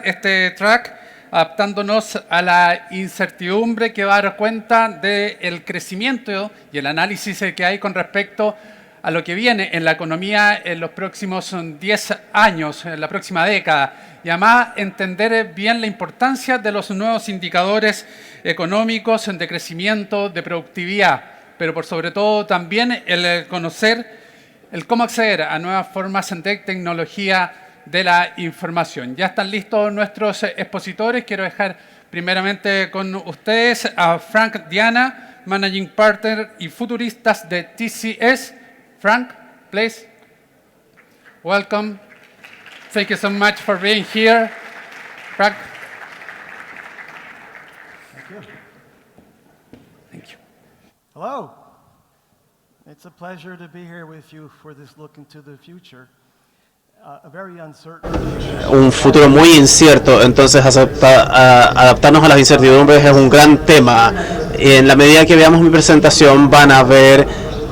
este track adaptándonos a la incertidumbre que va a dar cuenta del crecimiento y el análisis que hay con respecto a lo que viene en la economía en los próximos 10 años, en la próxima década, y además entender bien la importancia de los nuevos indicadores económicos de crecimiento, de productividad, pero por sobre todo también el conocer el cómo acceder a nuevas formas de tecnología de la información. Ya están listos nuestros expositores. Quiero dejar primeramente con ustedes a Frank Diana, Managing Partner y Futuristas de TCS. Frank, please. Welcome. Thank you so much for being here. Frank. Thank you. Thank you. Hello. It's a pleasure to be here with you for this look into the future. A very uncertain future. Un futuro muy incierto, entonces adaptarnos a las incertidumbres es un gran tema. En la medida que veamos mi presentación van a ver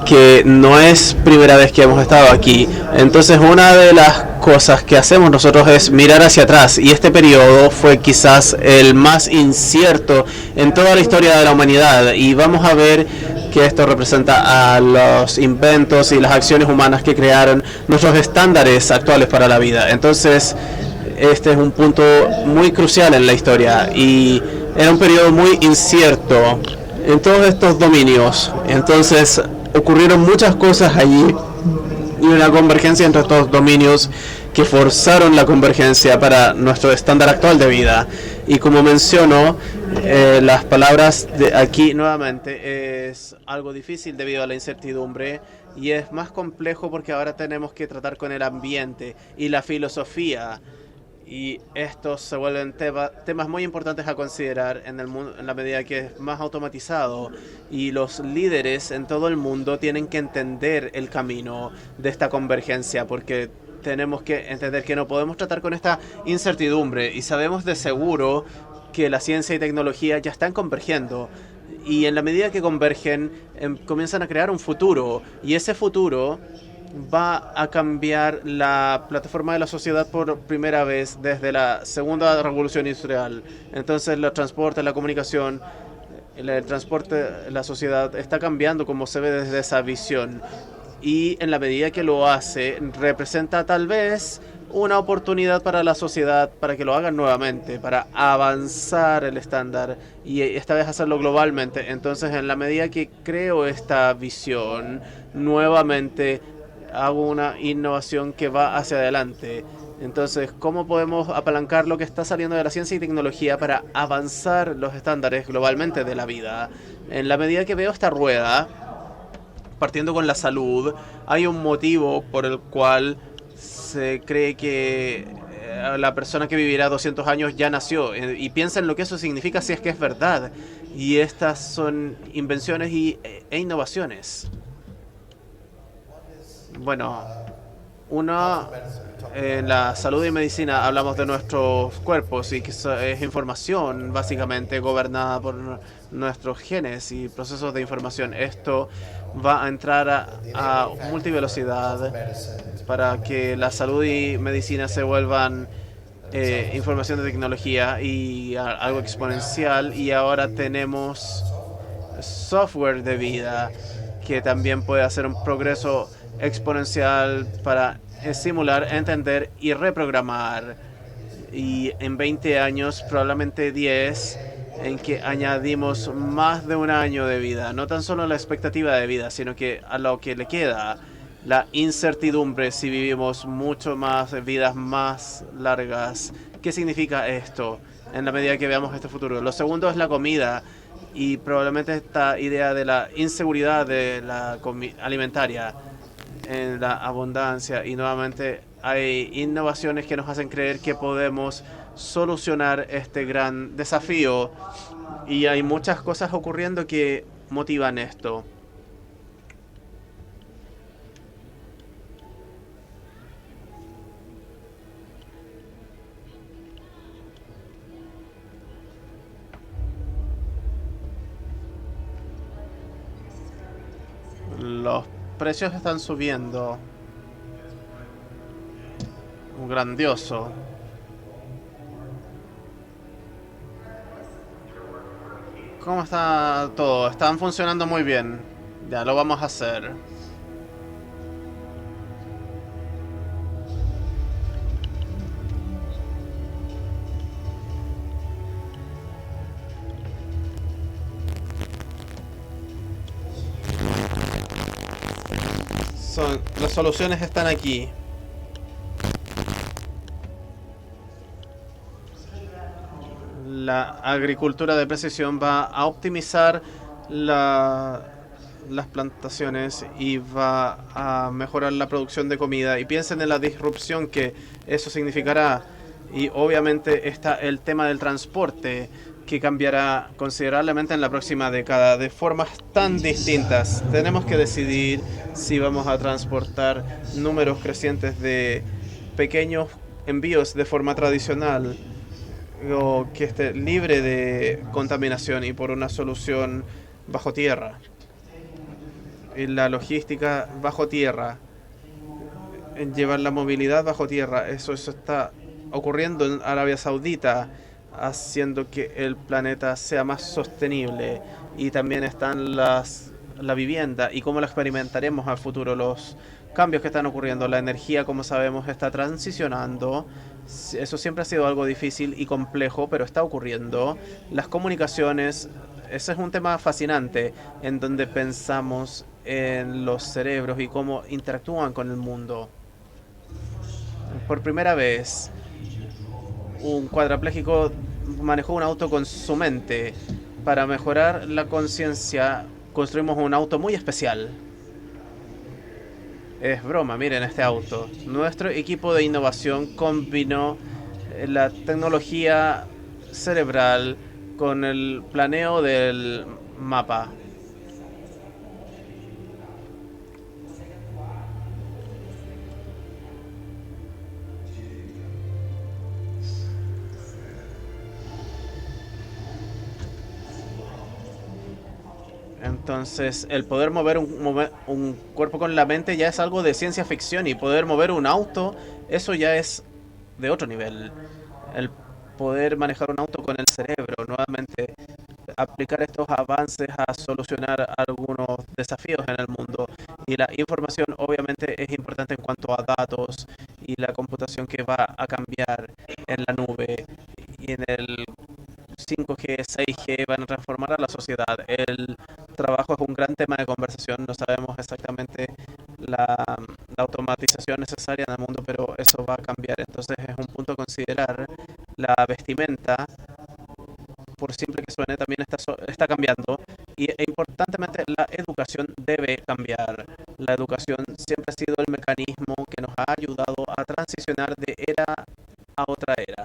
que no es primera vez que hemos estado aquí. Entonces una de las cosas que hacemos nosotros es mirar hacia atrás, y este periodo fue quizás el más incierto en toda la historia de la humanidad, y vamos a ver que esto representa a los inventos y las acciones humanas que crearon nuestros estándares actuales para la vida. Entonces este es un punto muy crucial en la historia, y era un periodo muy incierto en todos estos dominios. Entonces ocurrieron muchas cosas allí, y una convergencia entre estos dominios que forzaron la convergencia para nuestro estándar actual de vida. Y como menciono, las palabras de aquí nuevamente es algo difícil debido a la incertidumbre, y es más complejo porque ahora tenemos que tratar con el ambiente y la filosofía, y estos se vuelven temas muy importantes a considerar en el mundo, en la medida que es más automatizado, y los líderes en todo el mundo tienen que entender el camino de esta convergencia, porque tenemos que entender que no podemos tratar con esta incertidumbre, y sabemos de seguro que la ciencia y tecnología ya están convergiendo, y en la medida que convergen comienzan a crear un futuro, y ese futuro va a cambiar la plataforma de la sociedad por primera vez desde la segunda revolución industrial. Entonces los transportes, la comunicación, el transporte, la sociedad está cambiando como se ve desde esa visión, y en la medida que lo hace representa tal vez una oportunidad para la sociedad para que lo hagan nuevamente, para avanzar el estándar y esta vez hacerlo globalmente. Entonces en la medida que creo esta visión, nuevamente hago una innovación que va hacia adelante. Entonces, ¿cómo podemos apalancar lo que está saliendo de la ciencia y tecnología para avanzar los estándares globalmente de la vida? En la medida que veo esta rueda, partiendo con la salud, hay un motivo por el cual se cree que la persona que vivirá 200 años ya nació, y piensa en lo que eso significa si es que es verdad. Y estas son invenciones e innovaciones. Bueno, en la salud y medicina hablamos de nuestros cuerpos, y que es información básicamente gobernada por nuestros genes y procesos de información. Esto va a entrar a multivelocidad para que la salud y medicina se vuelvan información de tecnología y algo exponencial. Y ahora tenemos software de vida que también puede hacer un progreso exponencial para simular, entender y reprogramar. Y en 20 años, probablemente 10, en que añadimos más de un año de vida, no tan solo la expectativa de vida, sino que a lo que le queda, la incertidumbre si vivimos mucho más, vidas más largas. ¿Qué significa esto en la medida que veamos este futuro? Lo segundo es la comida, y probablemente esta idea de la inseguridad de la alimentaria, en la abundancia, y nuevamente hay innovaciones que nos hacen creer que podemos solucionar este gran desafío, y hay muchas cosas ocurriendo que motivan esto. Los precios están subiendo. Grandioso. ¿Cómo está todo? Están funcionando muy bien. Ya lo vamos a hacer. Las soluciones están aquí. La agricultura de precisión va a optimizar las plantaciones y va a mejorar la producción de comida. Y piensen en la disrupción que eso significará. Y obviamente está el tema del transporte, que cambiará considerablemente en la próxima década de formas tan distintas. Tenemos que decidir si vamos a transportar números crecientes de pequeños envíos de forma tradicional o que esté libre de contaminación y por una solución bajo tierra. Y la logística bajo tierra, en llevar la movilidad bajo tierra, eso está ocurriendo en Arabia Saudita, haciendo que el planeta sea más sostenible. Y también están la vivienda y cómo la experimentaremos al futuro, los cambios que están ocurriendo. La energía, como sabemos, está transicionando. Eso siempre ha sido algo difícil y complejo, pero está ocurriendo. Las comunicaciones, ese es un tema fascinante, en donde pensamos en los cerebros y cómo interactúan con el mundo. Por primera vez, un cuadrapléjico manejó un auto con su mente. Para mejorar la conciencia, construimos un auto muy especial. Es broma, miren este auto. Nuestro equipo de innovación combinó la tecnología cerebral con el planeo del mapa. Entonces, el poder mover un cuerpo con la mente ya es algo de ciencia ficción, y poder mover un auto, eso ya es de otro nivel. El poder manejar un auto con el cerebro, nuevamente, aplicar estos avances a solucionar algunos desafíos en el mundo. Y la información obviamente es importante en cuanto a datos y la computación que va a cambiar en la nube y en el 5G, 6G van a transformar a la sociedad. El trabajo es un gran tema de conversación. No sabemos exactamente la automatización necesaria en el mundo, pero eso va a cambiar. Entonces es un punto a considerar. La vestimenta, por simple que suene, también está cambiando. E importantemente, la educación debe cambiar. La educación siempre ha sido el mecanismo que nos ha ayudado a transicionar de era a otra era.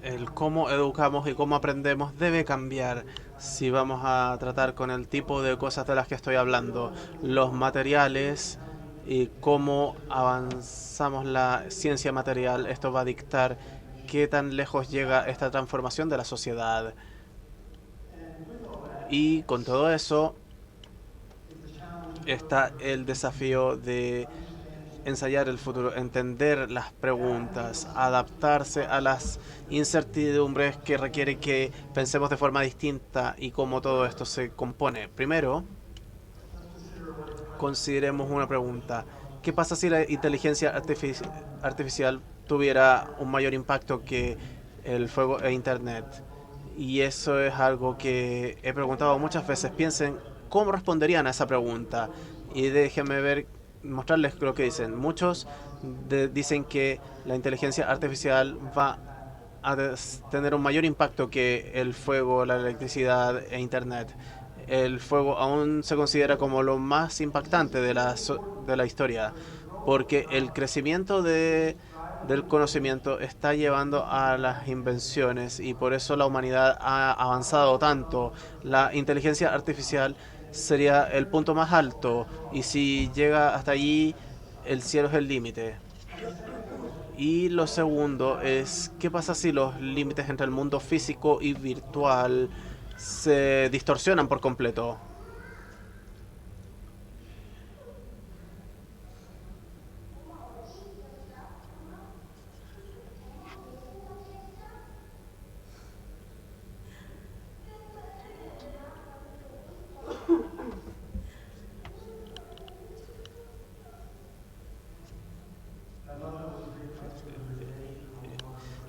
El cómo educamos y cómo aprendemos debe cambiar si vamos a tratar con el tipo de cosas de las que estoy hablando, los materiales y cómo avanzamos la ciencia material. Esto va a dictar qué tan lejos llega esta transformación de la sociedad. Y con todo eso está el desafío de ensayar el futuro, entender las preguntas, adaptarse a las incertidumbres que requiere que pensemos de forma distinta y cómo todo esto se compone. Primero, consideremos una pregunta. ¿Qué pasa si la inteligencia artificial tuviera un mayor impacto que el fuego e Internet? Y eso es algo que he preguntado muchas veces. Piensen cómo responderían a esa pregunta. Y déjenme mostrarles lo que dicen. Muchos dicen que la inteligencia artificial va a tener un mayor impacto que el fuego, la electricidad e Internet. El fuego aún se considera como lo más impactante de la historia, porque el crecimiento del conocimiento está llevando a las invenciones y por eso la humanidad ha avanzado tanto. La inteligencia artificial sería el punto más alto y si llega hasta allí, el cielo es el límite. Y lo segundo es, ¿qué pasa si los límites entre el mundo físico y virtual se distorsionan por completo?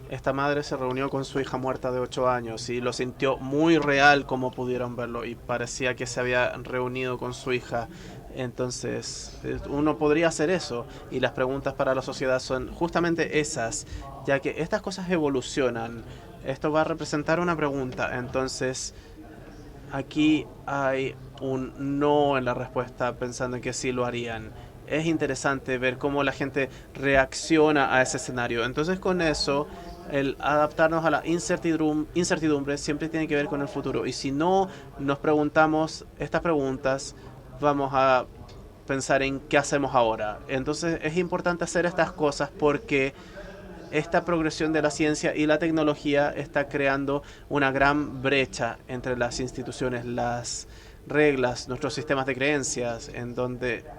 Esta madre se reunió con su hija muerta de 8 años y lo sintió muy real como pudieron verlo y parecía que se había reunido con su hija. Entonces, uno podría hacer eso y las preguntas para la sociedad son justamente esas, ya que estas cosas evolucionan. Esto va a representar una pregunta, entonces aquí hay un no en la respuesta pensando en que sí lo harían. Es interesante ver cómo la gente reacciona a ese escenario. Entonces con eso, el adaptarnos a la incertidumbre siempre tiene que ver con el futuro. Y si no nos preguntamos estas preguntas, vamos a pensar en qué hacemos ahora. Entonces es importante hacer estas cosas porque esta progresión de la ciencia y la tecnología está creando una gran brecha entre las instituciones, las reglas, nuestros sistemas de creencias,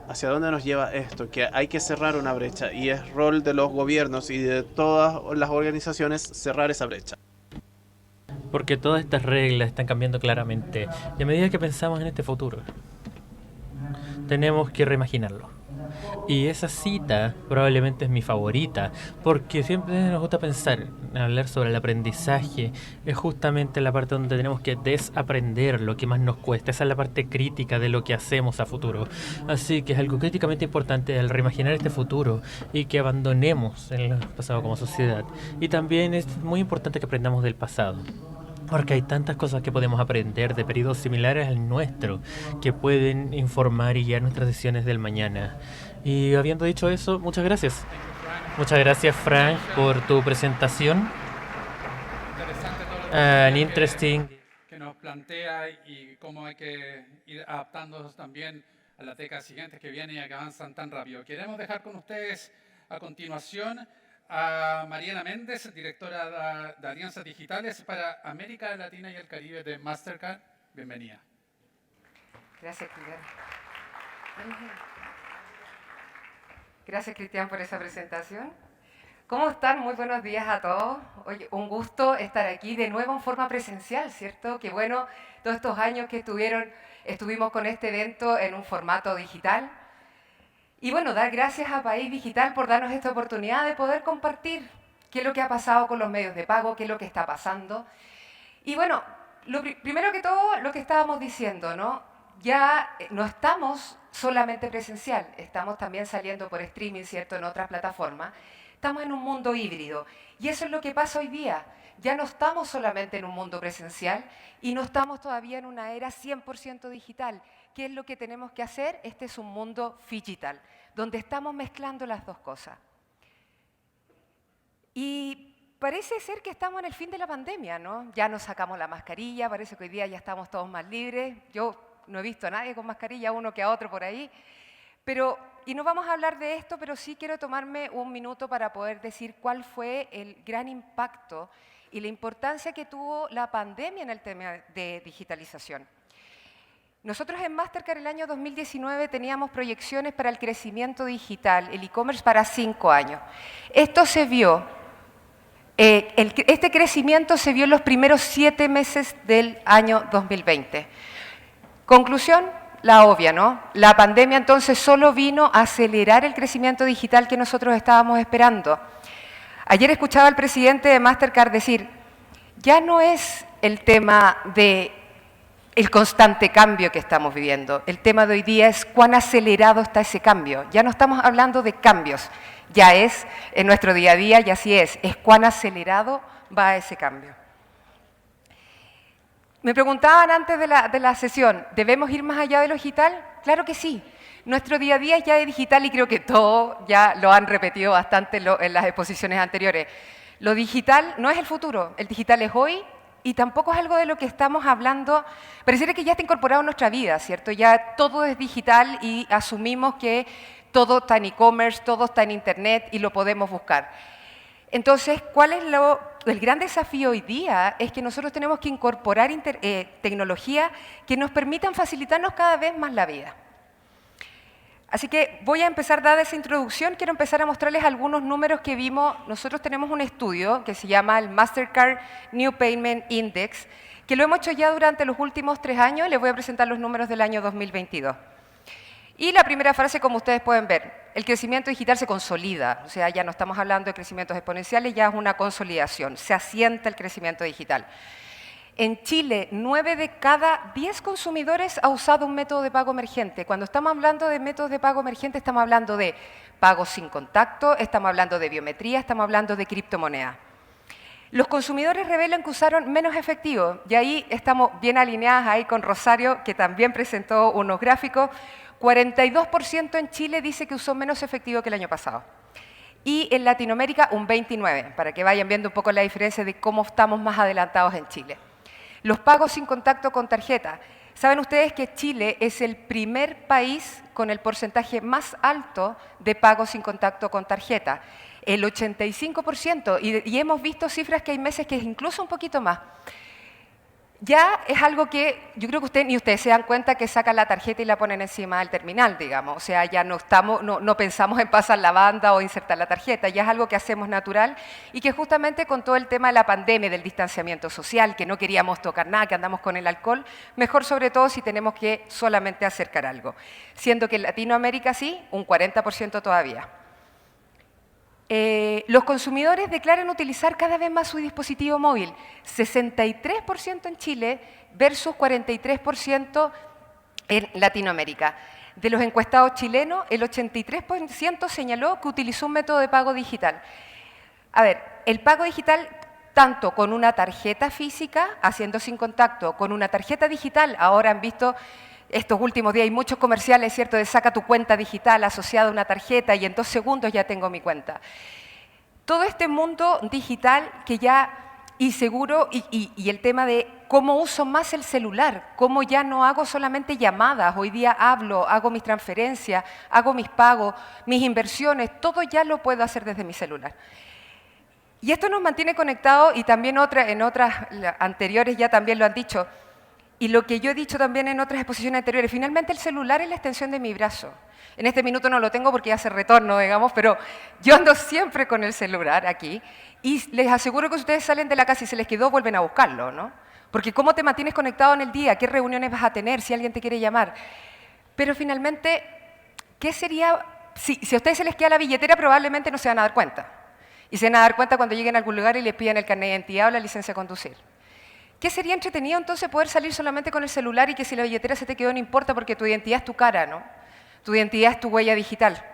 hacia dónde nos lleva esto, que hay que cerrar una brecha y es rol de los gobiernos y de todas las organizaciones cerrar esa brecha. Porque todas estas reglas están cambiando claramente y a medida que pensamos en este futuro, tenemos que reimaginarlo. Y esa cita probablemente es mi favorita, porque siempre nos gusta pensar, hablar sobre el aprendizaje, es justamente la parte donde tenemos que desaprender lo que más nos cuesta, esa es la parte crítica de lo que hacemos a futuro. Así que es algo críticamente importante el reimaginar este futuro y que abandonemos el pasado como sociedad. Y también es muy importante que aprendamos del pasado. Porque hay tantas cosas que podemos aprender de periodos similares al nuestro que pueden informar y guiar nuestras decisiones del mañana. Y habiendo dicho eso, muchas gracias. Muchas gracias, Frank, por tu presentación. Interesante todo lo Interesting. que nos plantea y cómo hay que ir adaptándonos también a las décadas siguientes que vienen y que avanzan tan rápido. Queremos dejar con ustedes a continuación a Mariana Méndez, directora de Alianzas Digitales para América Latina y el Caribe de Mastercard. Bienvenida. Gracias, Cristian. Gracias, Cristian, por esa presentación. ¿Cómo están? Muy buenos días a todos. Oye, un gusto estar aquí de nuevo en forma presencial, ¿cierto? Qué bueno, todos estos años que estuvimos con este evento en un formato digital. Y bueno, dar gracias a País Digital por darnos esta oportunidad de poder compartir qué es lo que ha pasado con los medios de pago, qué es lo que está pasando. Y bueno, primero que todo, lo que estábamos diciendo, ¿no? Ya no estamos solamente presencial, estamos también saliendo por streaming, ¿cierto?, en otras plataformas. Estamos en un mundo híbrido y eso es lo que pasa hoy día. Ya no estamos solamente en un mundo presencial y no estamos todavía en una era 100% digital. ¿Qué es lo que tenemos que hacer? Este es un mundo digital, donde estamos mezclando las dos cosas. Y parece ser que estamos en el fin de la pandemia, ¿no? Ya nos sacamos la mascarilla, parece que hoy día ya estamos todos más libres. Yo no he visto a nadie con mascarilla, uno que a otro por ahí. Y no vamos a hablar de esto, pero sí quiero tomarme un minuto para poder decir cuál fue el gran impacto y la importancia que tuvo la pandemia en el tema de digitalización. Nosotros en Mastercard el año 2019 teníamos proyecciones para el crecimiento digital, el e-commerce para 5 años. Esto se vio, este crecimiento se vio en los primeros 7 meses del año 2020. Conclusión, la obvia, ¿no? La pandemia entonces solo vino a acelerar el crecimiento digital que nosotros estábamos esperando. Ayer escuchaba al presidente de Mastercard decir, ya no es el tema de el constante cambio que estamos viviendo. El tema de hoy día es cuán acelerado está ese cambio. Ya no estamos hablando de cambios, ya es en nuestro día a día y así es cuán acelerado va a ese cambio. Me preguntaban antes de la sesión, ¿debemos ir más allá de lo digital? Claro que sí. Nuestro día a día ya es digital y creo que todos ya lo han repetido bastante en las exposiciones anteriores. Lo digital no es el futuro, el digital es hoy y tampoco es algo de lo que estamos hablando. Pareciera que ya está incorporado en nuestra vida, ¿cierto? Ya todo es digital y asumimos que todo está en e-commerce, todo está en internet y lo podemos buscar. Entonces, ¿cuál es el gran desafío hoy día? Es que nosotros tenemos que incorporar tecnología que nos permitan facilitarnos cada vez más la vida. Así que voy a empezar, dada esa introducción, quiero empezar a mostrarles algunos números que vimos. Nosotros tenemos un estudio que se llama el Mastercard New Payment Index, que lo hemos hecho ya durante los últimos 3 años y les voy a presentar los números del año 2022. Y la primera frase, como ustedes pueden ver, el crecimiento digital se consolida, o sea, ya no estamos hablando de crecimientos exponenciales, ya es una consolidación, se asienta el crecimiento digital. En Chile, 9 de cada 10 consumidores ha usado un método de pago emergente. Cuando estamos hablando de métodos de pago emergente, estamos hablando de pagos sin contacto, estamos hablando de biometría, estamos hablando de criptomonedas. Los consumidores revelan que usaron menos efectivo, y ahí estamos bien alineadas ahí con Rosario, que también presentó unos gráficos. 42% en Chile dice que usó menos efectivo que el año pasado. Y en Latinoamérica un 29%, para que vayan viendo un poco la diferencia de cómo estamos más adelantados en Chile. Los pagos sin contacto con tarjeta. ¿Saben ustedes que Chile es el primer país con el porcentaje más alto de pagos sin contacto con tarjeta? El 85%, y hemos visto cifras que hay meses que es incluso un poquito más. Ya es algo que yo creo que ustedes se dan cuenta que sacan la tarjeta y la ponen encima del terminal, digamos. O sea, ya no pensamos en pasar la banda o insertar la tarjeta, ya es algo que hacemos natural y que justamente con todo el tema de la pandemia, del distanciamiento social, que no queríamos tocar nada, que andamos con el alcohol, mejor sobre todo si tenemos que solamente acercar algo. Siendo que en Latinoamérica sí, un 40% todavía. Los consumidores declaran utilizar cada vez más su dispositivo móvil, 63% en Chile versus 43% en Latinoamérica. De los encuestados chilenos, el 83% señaló que utilizó un método de pago digital. A ver, el pago digital, tanto con una tarjeta física, haciendo sin contacto, con una tarjeta digital, ahora han visto estos últimos días hay muchos comerciales, ¿cierto?, de saca tu cuenta digital asociada a una tarjeta y en 2 segundos ya tengo mi cuenta. Todo este mundo digital que ya, y seguro, y el tema de cómo uso más el celular, cómo ya no hago solamente llamadas, hoy día hablo, hago mis transferencias, hago mis pagos, mis inversiones, todo ya lo puedo hacer desde mi celular. Y esto nos mantiene conectados y también en otras anteriores ya también lo han dicho. Y lo que yo he dicho también en otras exposiciones anteriores, finalmente el celular es la extensión de mi brazo. En este minuto no lo tengo porque ya hace retorno, digamos, pero yo ando siempre con el celular aquí y les aseguro que si ustedes salen de la casa y se les quedó, vuelven a buscarlo, ¿no? Porque ¿cómo te mantienes conectado en el día? ¿Qué reuniones vas a tener? Si alguien te quiere llamar. Pero finalmente, ¿qué sería? Si a ustedes se les queda la billetera, probablemente no se van a dar cuenta. Y se van a dar cuenta cuando lleguen a algún lugar y les pidan el carnet de identidad o la licencia de conducir. ¿Qué sería entretenido entonces poder salir solamente con el celular y que si la billetera se te quedó no importa porque tu identidad es tu cara, ¿no? Tu identidad es tu huella digital.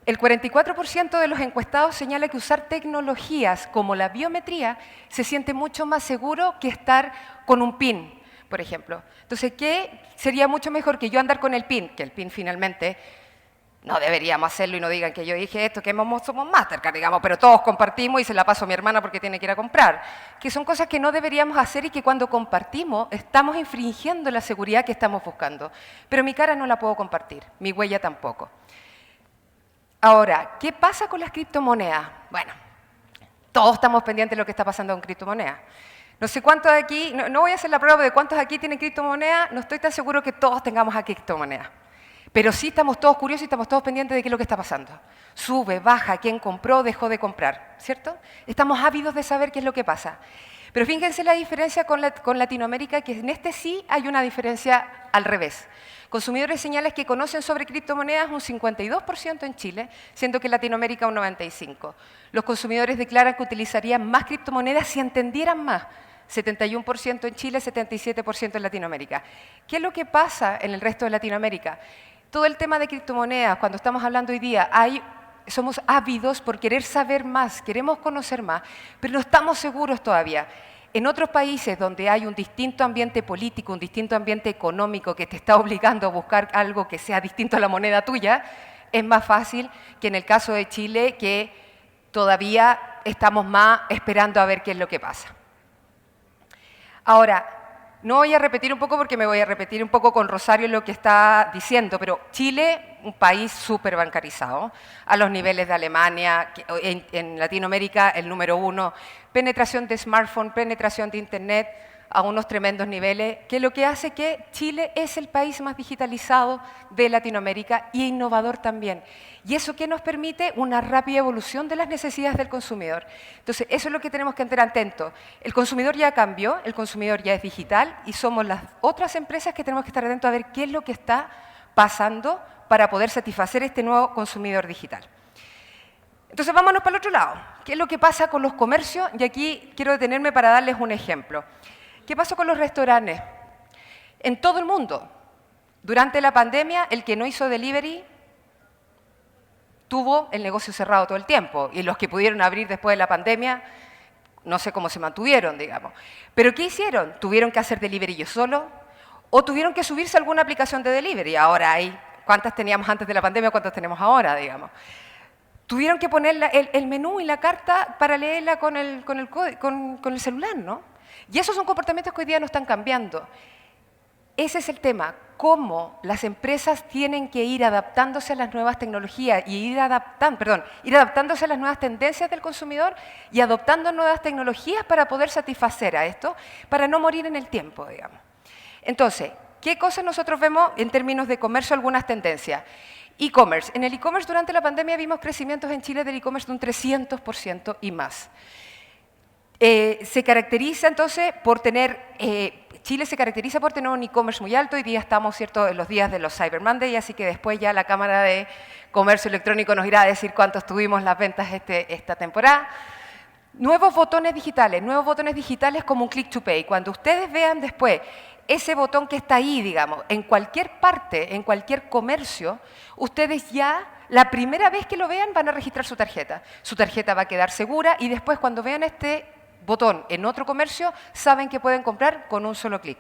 El 44% de los encuestados señala que usar tecnologías como la biometría se siente mucho más seguro que estar con un PIN, por ejemplo. Entonces, ¿qué sería mucho mejor que yo andar con el PIN? Que el PIN finalmente no deberíamos hacerlo y no digan que yo dije esto, que somos Mastercard, digamos, pero todos compartimos y se la paso a mi hermana porque tiene que ir a comprar. Que son cosas que no deberíamos hacer y que cuando compartimos estamos infringiendo la seguridad que estamos buscando. Pero mi cara no la puedo compartir, mi huella tampoco. Ahora, ¿qué pasa con las criptomonedas? Bueno, todos estamos pendientes de lo que está pasando con criptomonedas. No sé cuántos de aquí, no voy a hacer la prueba de cuántos aquí tienen criptomonedas, no estoy tan seguro que todos tengamos aquí criptomonedas. Pero sí estamos todos curiosos y estamos todos pendientes de qué es lo que está pasando. Sube, baja, quién compró, dejó de comprar, ¿cierto? Estamos ávidos de saber qué es lo que pasa. Pero fíjense la diferencia con Latinoamérica, que en este sí hay una diferencia al revés. Consumidores señalan que conocen sobre criptomonedas un 52% en Chile, siendo que en Latinoamérica un 95%. Los consumidores declaran que utilizarían más criptomonedas si entendieran más. 71% en Chile, 77% en Latinoamérica. ¿Qué es lo que pasa en el resto de Latinoamérica? Todo el tema de criptomonedas, cuando estamos hablando hoy día, hay somos ávidos por querer saber más, queremos conocer más, pero no estamos seguros todavía. En otros países donde hay un distinto ambiente político, un distinto ambiente económico que te está obligando a buscar algo que sea distinto a la moneda tuya, es más fácil que en el caso de Chile, que todavía estamos más esperando a ver qué es lo que pasa. Ahora, no voy a repetir un poco porque me voy a repetir un poco con Rosario lo que está diciendo, pero Chile, un país súper bancarizado, a los niveles de Alemania, en Latinoamérica el número 1, penetración de smartphone, penetración de internet a unos tremendos niveles, que lo que hace que Chile es el país más digitalizado de Latinoamérica y innovador también. Y eso que nos permite una rápida evolución de las necesidades del consumidor. Entonces, eso es lo que tenemos que estar atentos. El consumidor ya cambió, el consumidor ya es digital y somos las otras empresas que tenemos que estar atentos a ver qué es lo que está pasando para poder satisfacer este nuevo consumidor digital. Entonces, vámonos para el otro lado. ¿Qué es lo que pasa con los comercios? Y aquí quiero detenerme para darles un ejemplo. ¿Qué pasó con los restaurantes? En todo el mundo, durante la pandemia, el que no hizo delivery tuvo el negocio cerrado todo el tiempo. Y los que pudieron abrir después de la pandemia, no sé cómo se mantuvieron, digamos. ¿Pero qué hicieron? ¿Tuvieron que hacer delivery ellos solos? ¿O tuvieron que subirse a alguna aplicación de delivery? Ahora hay, ¿cuántas teníamos antes de la pandemia? ¿Cuántas tenemos ahora, digamos? Tuvieron que poner el menú y la carta para leerla con el celular, ¿no? Y esos son comportamientos que hoy día no están cambiando. Ese es el tema, cómo las empresas tienen que ir adaptándose a las nuevas tecnologías y ir adaptándose a las nuevas tendencias del consumidor y adoptando nuevas tecnologías para poder satisfacer a esto, para no morir en el tiempo, digamos. Entonces, ¿qué cosas nosotros vemos en términos de comercio? Algunas tendencias. E-commerce. En el e-commerce durante la pandemia vimos crecimientos en Chile del e-commerce de un 300% y más. Se caracteriza entonces por tener, Chile se caracteriza por tener un e-commerce muy alto. Hoy día estamos, ¿cierto?, en los días de los Cyber Monday, así que después ya la Cámara de Comercio Electrónico nos irá a decir cuántos tuvimos las ventas esta temporada. Nuevos botones digitales como un click to pay. Cuando ustedes vean después ese botón que está ahí, digamos, en cualquier parte, en cualquier comercio, ustedes ya, la primera vez que lo vean, van a registrar su tarjeta. Su tarjeta va a quedar segura y después cuando vean este botón en otro comercio, saben que pueden comprar con un solo clic.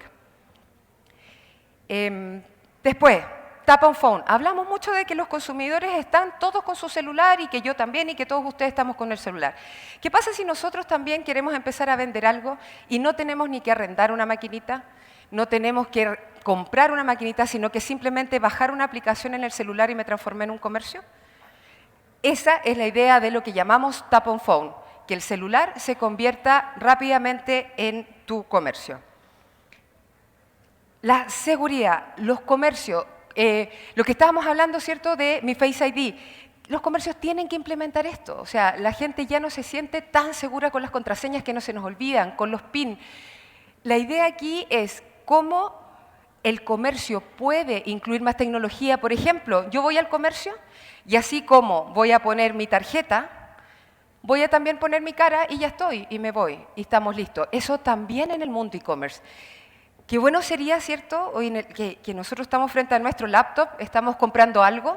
Después, Tap on Phone. Hablamos mucho de que los consumidores están todos con su celular y que yo también y que todos ustedes estamos con el celular. ¿Qué pasa si nosotros también queremos empezar a vender algo y no tenemos ni que arrendar una maquinita? No tenemos que comprar una maquinita, sino que simplemente bajar una aplicación en el celular y me transformé en un comercio. Esa es la idea de lo que llamamos Tap on Phone, que el celular se convierta rápidamente en tu comercio. La seguridad, los comercios, lo que estábamos hablando, ¿cierto?, de mi Face ID. Los comercios tienen que implementar esto. O sea, la gente ya no se siente tan segura con las contraseñas que no se nos olvidan, con los PIN. La idea aquí es cómo el comercio puede incluir más tecnología. Por ejemplo, yo voy al comercio y así como voy a poner mi tarjeta, voy a también poner mi cara y ya estoy, y me voy, y estamos listos. Eso también en el mundo e-commerce. Qué bueno sería, ¿cierto?, hoy que nosotros estamos frente a nuestro laptop, estamos comprando algo,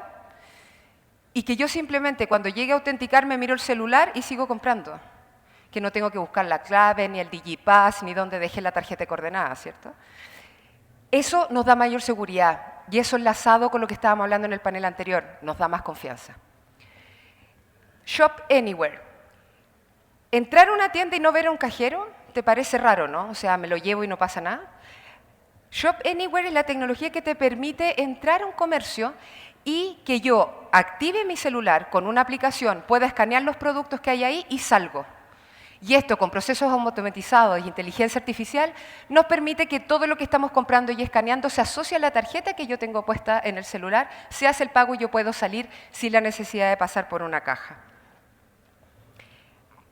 y que yo simplemente cuando llegue a autenticarme miro el celular y sigo comprando. Que no tengo que buscar la clave, ni el Digipass, ni dónde dejé la tarjeta de coordenadas, ¿cierto? Eso nos da mayor seguridad, y eso enlazado con lo que estábamos hablando en el panel anterior, nos da más confianza. Shop Anywhere. Entrar a una tienda y no ver a un cajero, ¿te parece raro, no? O sea, me lo llevo y no pasa nada. Shop Anywhere es la tecnología que te permite entrar a un comercio y que yo active mi celular con una aplicación, pueda escanear los productos que hay ahí y salgo. Y esto, con procesos automatizados y inteligencia artificial, nos permite que todo lo que estamos comprando y escaneando se asocie a la tarjeta que yo tengo puesta en el celular, se hace el pago y yo puedo salir sin la necesidad de pasar por una caja.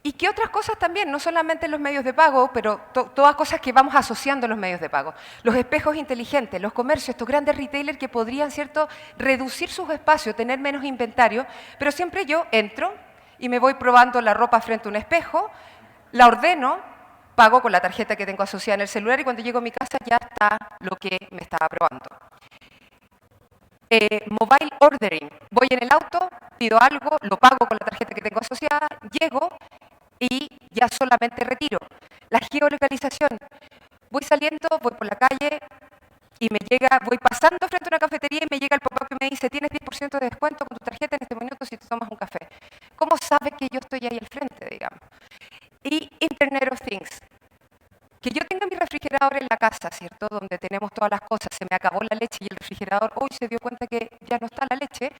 ¿Y qué otras cosas también? No solamente los medios de pago, pero todas cosas que vamos asociando a los medios de pago. Los espejos inteligentes, los comercios, estos grandes retailers que podrían, ¿cierto?, reducir sus espacios, tener menos inventario, pero siempre yo entro y me voy probando la ropa frente a un espejo, la ordeno, pago con la tarjeta que tengo asociada en el celular y cuando llego a mi casa ya está lo que me estaba probando. Mobile ordering. Voy en el auto, pido algo, lo pago con la tarjeta que tengo asociada, llego y ya solamente retiro. La geolocalización. Voy saliendo, voy por la calle y me llega, voy pasando frente a una cafetería y me llega el pop-up que me dice tienes 10% de descuento con tu tarjeta en este minuto si te tomas un café. ¿Cómo sabe que yo estoy ahí al frente, digamos? Y Internet of Things. Que yo tenga mi refrigerador en la casa, ¿cierto? Donde tenemos todas las cosas, se me acabó la leche y el refrigerador hoy se dio cuenta que ya no está la leche,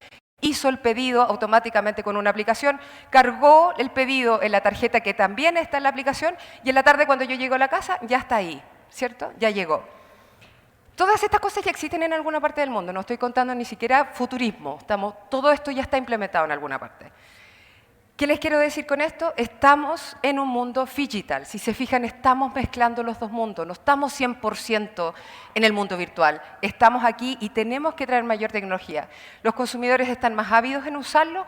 hizo el pedido automáticamente con una aplicación, cargó el pedido en la tarjeta que también está en la aplicación y en la tarde cuando yo llego a la casa ya está ahí, ¿cierto? Ya llegó. Todas estas cosas ya existen en alguna parte del mundo, no estoy contando ni siquiera futurismo, todo esto ya está implementado en alguna parte. ¿Qué les quiero decir con esto? Estamos en un mundo digital. Si se fijan, estamos mezclando los dos mundos. No estamos 100% en el mundo virtual. Estamos aquí y tenemos que traer mayor tecnología. Los consumidores están más ávidos en usarlo,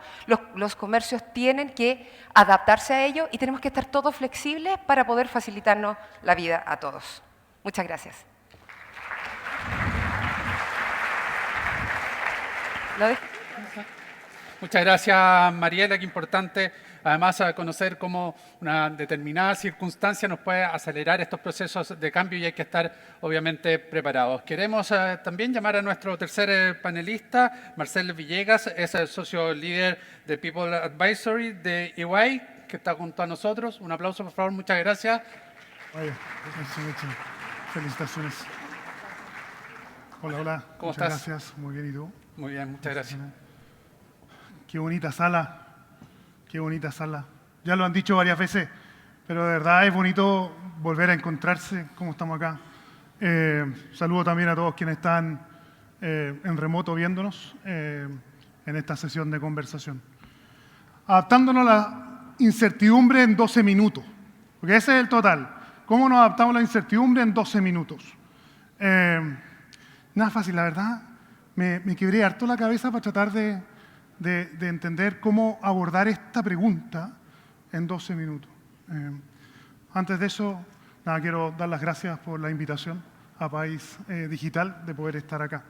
los comercios tienen que adaptarse a ello y tenemos que estar todos flexibles para poder facilitarnos la vida a todos. Muchas gracias. ¿Lo dejo? Muchas gracias, Mariela, qué importante. Además, a conocer cómo una determinada circunstancia nos puede acelerar estos procesos de cambio y hay que estar, obviamente, preparados. Queremos también llamar a nuestro tercer panelista, Marcel Villegas, es el socio líder de People Advisory de EY, que está junto a nosotros. Un aplauso, por favor. Muchas gracias. Oye, felicitaciones. Hola, hola. ¿Cómo Muchas estás? Gracias, muy bien, ¿y tú? Muy bien, muchas gracias. Qué bonita sala, qué bonita sala. Ya lo han dicho varias veces, pero de verdad es bonito volver a encontrarse como estamos acá. Saludo también a todos quienes están en remoto viéndonos en esta sesión de conversación. Adaptándonos a la incertidumbre en 12 minutos, porque ese es el total. ¿Cómo nos adaptamos a la incertidumbre en 12 minutos? Nada fácil, la verdad. Me quebré harto la cabeza para tratar de entender cómo abordar esta pregunta en 12 minutos. Antes de eso, nada, quiero dar las gracias por la invitación a País Digital de poder estar acá.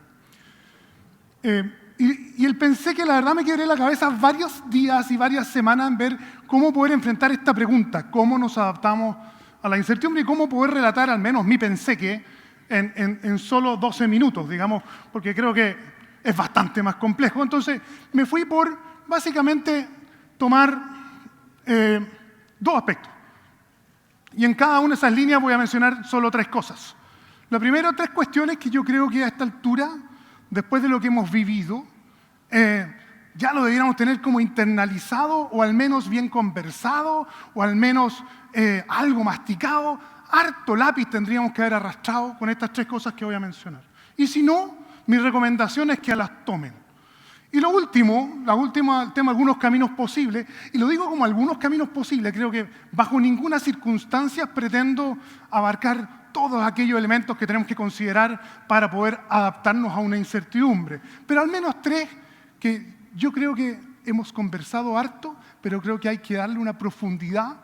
Y pensé que la verdad me quebré la cabeza varios días y varias semanas en ver cómo poder enfrentar esta pregunta, cómo nos adaptamos a la incertidumbre y cómo poder relatar al menos mi pensé que en solo 12 minutos, digamos, porque creo que es bastante más complejo. Entonces, me fui por, básicamente, tomar dos aspectos. Y en cada una de esas líneas voy a mencionar solo tres cosas. Lo primero, tres cuestiones que yo creo que a esta altura, después de lo que hemos vivido, ya lo debiéramos tener como internalizado, o al menos bien conversado, o al menos algo masticado. Harto lápiz tendríamos que haber arrastrado con estas tres cosas que voy a mencionar. Y si no, mi recomendación es que las tomen. Y lo último, el tema algunos caminos posibles, y lo digo como algunos caminos posibles, creo que bajo ninguna circunstancia pretendo abarcar todos aquellos elementos que tenemos que considerar para poder adaptarnos a una incertidumbre. Pero al menos tres que yo creo que hemos conversado harto, pero creo que hay que darle una profundidad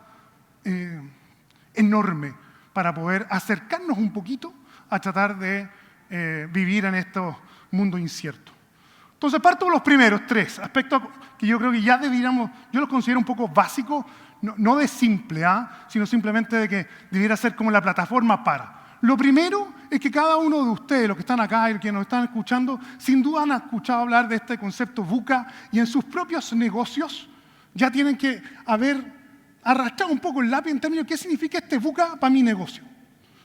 enorme para poder acercarnos un poquito a tratar de vivir en estos mundos inciertos. Entonces parto por los primeros tres aspectos que yo creo que ya deberíamos, yo los considero un poco básicos, no de simple A, sino simplemente de que debiera ser como la plataforma para. Lo primero es que cada uno de ustedes, los que están acá y los que nos están escuchando, sin duda han escuchado hablar de este concepto VUCA y en sus propios negocios ya tienen que haber arrastrado un poco el lápiz en términos de qué significa este VUCA para mi negocio.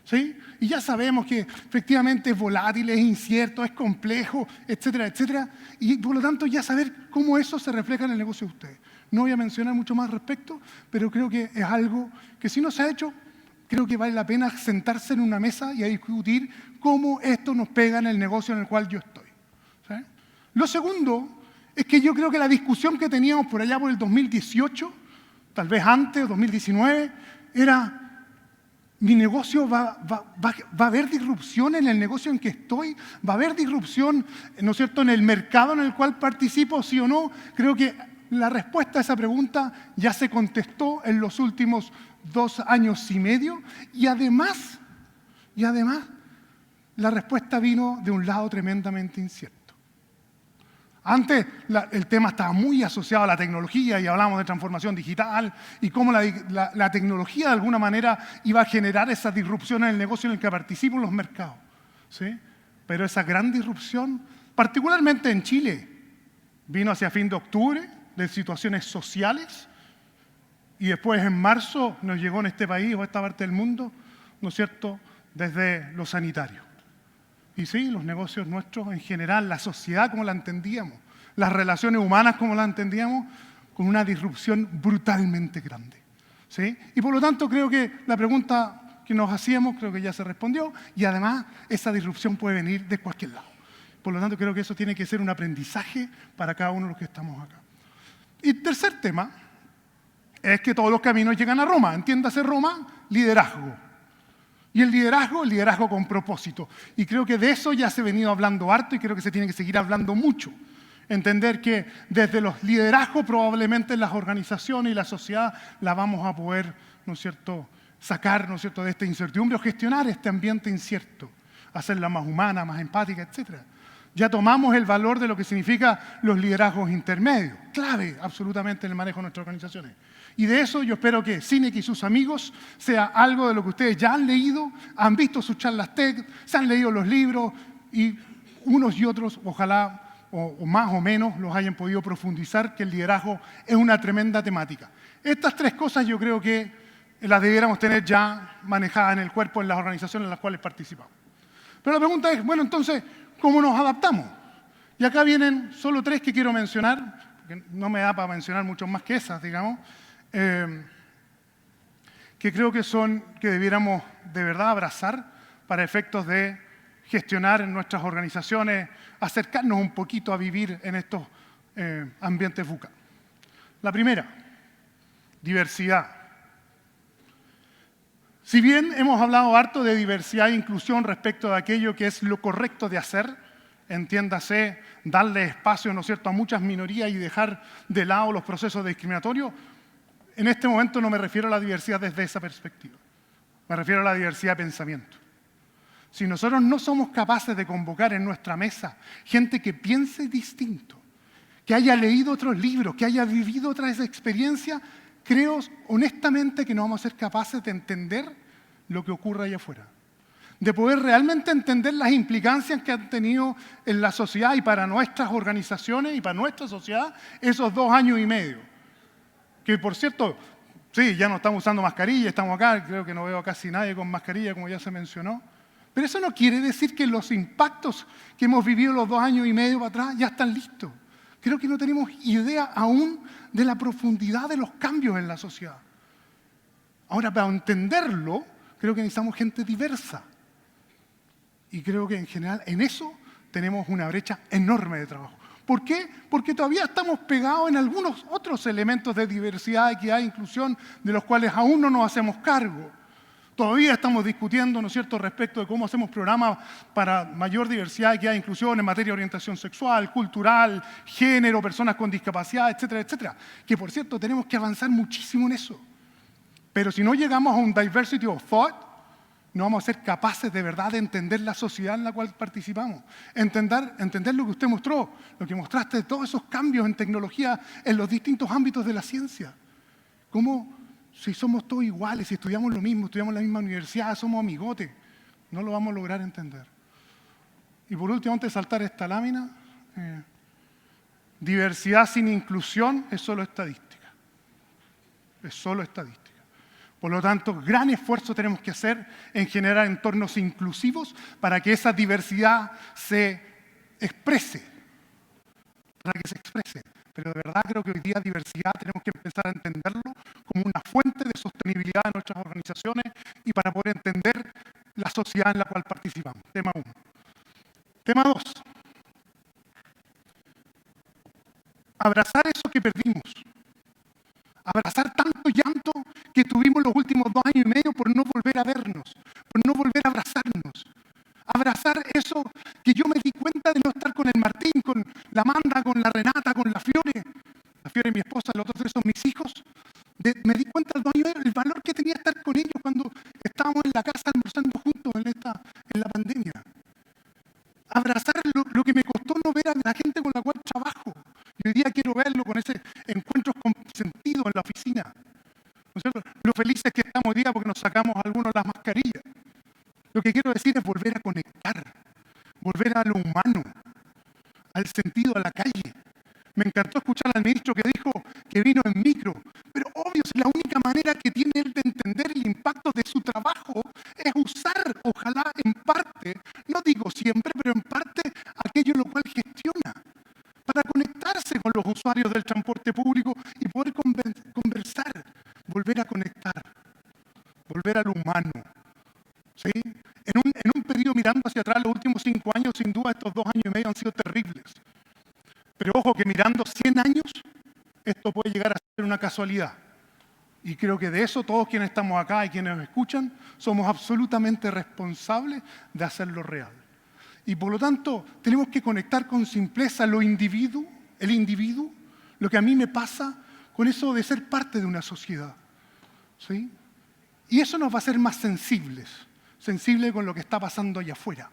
¿Sí? Y ya sabemos que efectivamente es volátil, es incierto, es complejo, etcétera, etcétera. Y por lo tanto ya saber cómo eso se refleja en el negocio de ustedes. No voy a mencionar mucho más al respecto, pero creo que es algo que si no se ha hecho, creo que vale la pena sentarse en una mesa y a discutir cómo esto nos pega en el negocio en el cual yo estoy. ¿Sí? Lo segundo es que yo creo que la discusión que teníamos por allá por el 2018, tal vez antes, 2019, era... Mi negocio va a haber disrupción en el negocio en que estoy, va a haber disrupción, ¿no es cierto?, en el mercado en el cual participo, sí o no. Creo que la respuesta a esa pregunta ya se contestó en los últimos 2 años y medio y además, la respuesta vino de un lado tremendamente incierto. Antes el tema estaba muy asociado a la tecnología y hablamos de transformación digital y cómo la tecnología de alguna manera iba a generar esa disrupción en el negocio en el que participan los mercados. ¿Sí? Pero esa gran disrupción, particularmente en Chile, vino hacia fin de octubre, de situaciones sociales, y después en marzo nos llegó en este país o a esta parte del mundo, ¿no es cierto?, desde lo sanitario. Y sí, los negocios nuestros en general, la sociedad como la entendíamos, las relaciones humanas como la entendíamos, con una disrupción brutalmente grande. ¿Sí? Y por lo tanto creo que la pregunta que nos hacíamos creo que ya se respondió, y además esa disrupción puede venir de cualquier lado. Por lo tanto creo que eso tiene que ser un aprendizaje para cada uno de los que estamos acá. Y el tercer tema es que todos los caminos llegan a Roma. Entiéndase Roma, liderazgo. Y el liderazgo con propósito. Y creo que de eso ya se ha venido hablando harto y creo que se tiene que seguir hablando mucho. Entender que desde los liderazgos probablemente las organizaciones y la sociedad la vamos a poder, ¿no es cierto?, sacar, ¿no es cierto?, de esta incertidumbre o gestionar este ambiente incierto, hacerla más humana, más empática, etc. Ya tomamos el valor de lo que significa los liderazgos intermedios, clave absolutamente en el manejo de nuestras organizaciones. Y de eso yo espero que Synneki y sus amigos sea algo de lo que ustedes ya han leído, han visto sus charlas TED, se han leído los libros y unos y otros, ojalá, o más o menos, los hayan podido profundizar, que el liderazgo es una tremenda temática. Estas tres cosas yo creo que las debiéramos tener ya manejadas en el cuerpo en las organizaciones en las cuales participamos. Pero la pregunta es, bueno, entonces, ¿cómo nos adaptamos? Y acá vienen solo tres que quiero mencionar, porque no me da para mencionar muchos más que esas, digamos, que creo que debiéramos de verdad abrazar para efectos de gestionar en nuestras organizaciones, acercarnos un poquito a vivir en estos ambientes VUCA. La primera, diversidad. Si bien hemos hablado harto de diversidad e inclusión respecto de aquello que es lo correcto de hacer, entiéndase, darle espacio, ¿no es cierto?, a muchas minorías y dejar de lado los procesos discriminatorios, en este momento no me refiero a la diversidad desde esa perspectiva. Me refiero a la diversidad de pensamiento. Si nosotros no somos capaces de convocar en nuestra mesa gente que piense distinto, que haya leído otros libros, que haya vivido otras experiencias, creo honestamente que no vamos a ser capaces de entender lo que ocurre allá afuera. De poder realmente entender las implicancias que han tenido en la sociedad y para nuestras organizaciones y para nuestra sociedad esos 2 años y medio. Que por cierto, sí, ya no estamos usando mascarilla, estamos acá, creo que no veo a casi nadie con mascarilla, como ya se mencionó. Pero eso no quiere decir que los impactos que hemos vivido los 2 años y medio para atrás ya están listos. Creo que no tenemos idea aún de la profundidad de los cambios en la sociedad. Ahora, para entenderlo, creo que necesitamos gente diversa. Y creo que en general en eso tenemos una brecha enorme de trabajo. ¿Por qué? Porque todavía estamos pegados en algunos otros elementos de diversidad, equidad e inclusión de los cuales aún no nos hacemos cargo. Todavía estamos discutiendo, ¿no es cierto?, respecto de cómo hacemos programas para mayor diversidad, equidad e inclusión en materia de orientación sexual, cultural, género, personas con discapacidad, etcétera, etcétera. Que, por cierto, tenemos que avanzar muchísimo en eso. Pero si no llegamos a un diversity of thought, no vamos a ser capaces de verdad de entender la sociedad en la cual participamos. Entender lo que usted mostró, lo que mostraste de todos esos cambios en tecnología en los distintos ámbitos de la ciencia. Cómo, si somos todos iguales, si estudiamos lo mismo, estudiamos en la misma universidad, somos amigotes, no lo vamos a lograr entender. Y por último, antes de saltar esta lámina, diversidad sin inclusión es solo estadística. Es solo estadística. Por lo tanto, gran esfuerzo tenemos que hacer en generar entornos inclusivos para que esa diversidad se exprese. Pero de verdad creo que hoy día diversidad tenemos que empezar a entenderlo como una fuente de sostenibilidad de nuestras organizaciones y para poder entender la sociedad en la cual participamos. Tema 1. Tema 2. Abrazar eso que perdimos. Abrazar tanto llanto que tuvimos los últimos 2 años y medio por no volver a vernos, por no volver a abrazarnos. Abrazar eso que yo me di cuenta de no estar con el Martín, con la Amanda, con la Renata, con la Fiore. La Fiore, mi esposa, los otros 3 son mis hijos. Me di cuenta el valor que tenía estar con ellos cuando estábamos en la casa almorzando juntos en la pandemia. Abrazar lo que me costó no ver a la gente con la cual trabajo. día. ¿No es cierto? Lo felices que estamos hoy día porque nos sacamos algunos las mascarillas. Lo que quiero decir es volver a conectar, volver a lo humano, al sentido, a la calle. Me encantó escuchar al ministro que dijo que vino en micro, pero obvio, si la única manera que tiene él de entender el impacto de su trabajo es usar, ojalá en parte, no digo siempre, pero en parte aquello lo cual gestiona, para conectarse con los usuarios del transporte público y poder conversar, volver a conectar, volver a lo humano. ¿Sí? En un periodo mirando hacia atrás, los últimos 5 años, sin duda, estos 2 años y medio han sido terribles. Pero ojo que mirando 100 años, esto puede llegar a ser una casualidad. Y creo que de eso todos quienes estamos acá y quienes nos escuchan somos absolutamente responsables de hacerlo real. Y por lo tanto, tenemos que conectar con simpleza el individuo, lo que a mí me pasa con eso de ser parte de una sociedad. ¿Sí? Y eso nos va a hacer más sensibles con lo que está pasando allá afuera.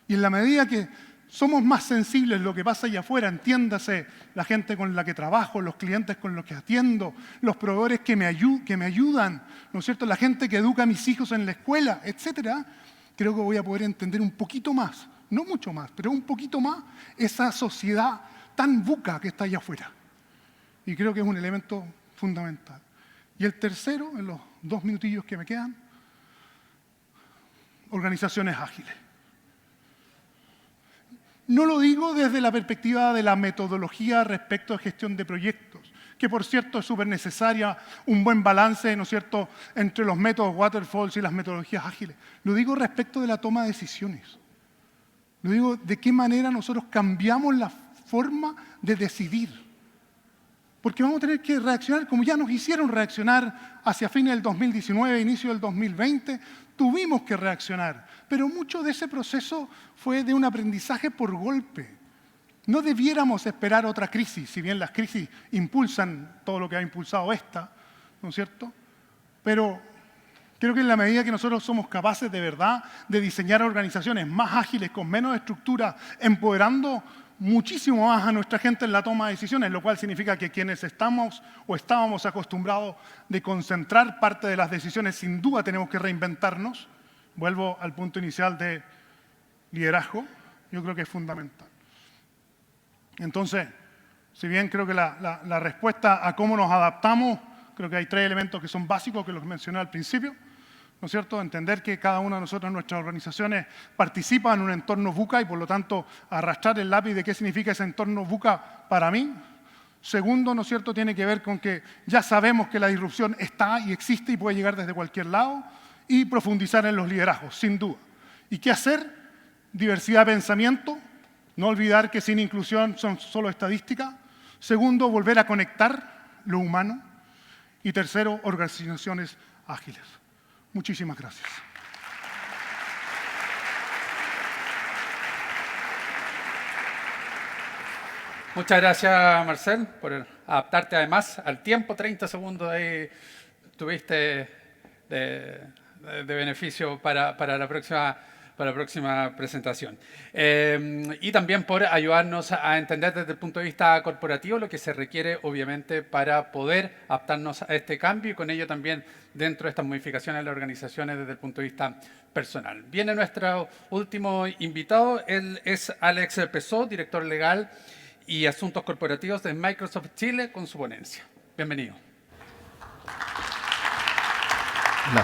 Y en la medida que somos más sensibles a lo que pasa allá afuera, entiéndase la gente con la que trabajo, los clientes con los que atiendo, los proveedores que me ayudan, ¿no es cierto? La gente que educa a mis hijos en la escuela, etcétera, creo que voy a poder entender un poquito más, no mucho más, pero un poquito más esa sociedad tan buca que está allá afuera. Y creo que es un elemento fundamental. Y el tercero, en los 2 minutillos que me quedan, organizaciones ágiles. No lo digo desde la perspectiva de la metodología respecto a gestión de proyectos, que por cierto es súper necesaria, un buen balance, ¿no es cierto?, entre los métodos waterfalls y las metodologías ágiles. Lo digo respecto de la toma de decisiones. Lo digo de qué manera nosotros cambiamos la forma de decidir. Porque vamos a tener que reaccionar como ya nos hicieron reaccionar hacia fines del 2019, inicio del 2020. Tuvimos que reaccionar, pero mucho de ese proceso fue de un aprendizaje por golpe. No debiéramos esperar otra crisis, si bien las crisis impulsan todo lo que ha impulsado esta, ¿no es cierto? Pero creo que en la medida que nosotros somos capaces de verdad de diseñar organizaciones más ágiles, con menos estructura, empoderando muchísimo más a nuestra gente en la toma de decisiones, lo cual significa que quienes estamos o estábamos acostumbrados de concentrar parte de las decisiones, sin duda tenemos que reinventarnos. Vuelvo al punto inicial de liderazgo, yo creo que es fundamental. Entonces, si bien creo que la respuesta a cómo nos adaptamos, creo que hay 3 elementos que son básicos, que los mencioné al principio, ¿no es cierto? Entender que cada uno de nosotros en nuestras organizaciones participa en un entorno VUCA y por lo tanto arrastrar el lápiz de qué significa ese entorno VUCA para mí. Segundo, ¿no es cierto?, tiene que ver con que ya sabemos que la disrupción está y existe y puede llegar desde cualquier lado, y profundizar en los liderazgos, sin duda. ¿Y qué hacer? Diversidad de pensamiento, no olvidar que sin inclusión son solo estadísticas. Segundo, volver a conectar lo humano. Y tercero, organizaciones ágiles. Muchísimas gracias. Muchas gracias, Marcel, por adaptarte además al tiempo. 30 segundos ahí tuviste de beneficio para la próxima presentación. Y también por ayudarnos a entender desde el punto de vista corporativo lo que se requiere, obviamente, para poder adaptarnos a este cambio y con ello también dentro de estas modificaciones en las organizaciones desde el punto de vista personal. Viene nuestro último invitado, él es Alex Pesó, director legal y asuntos corporativos de Microsoft Chile, con su ponencia. Bienvenido. No.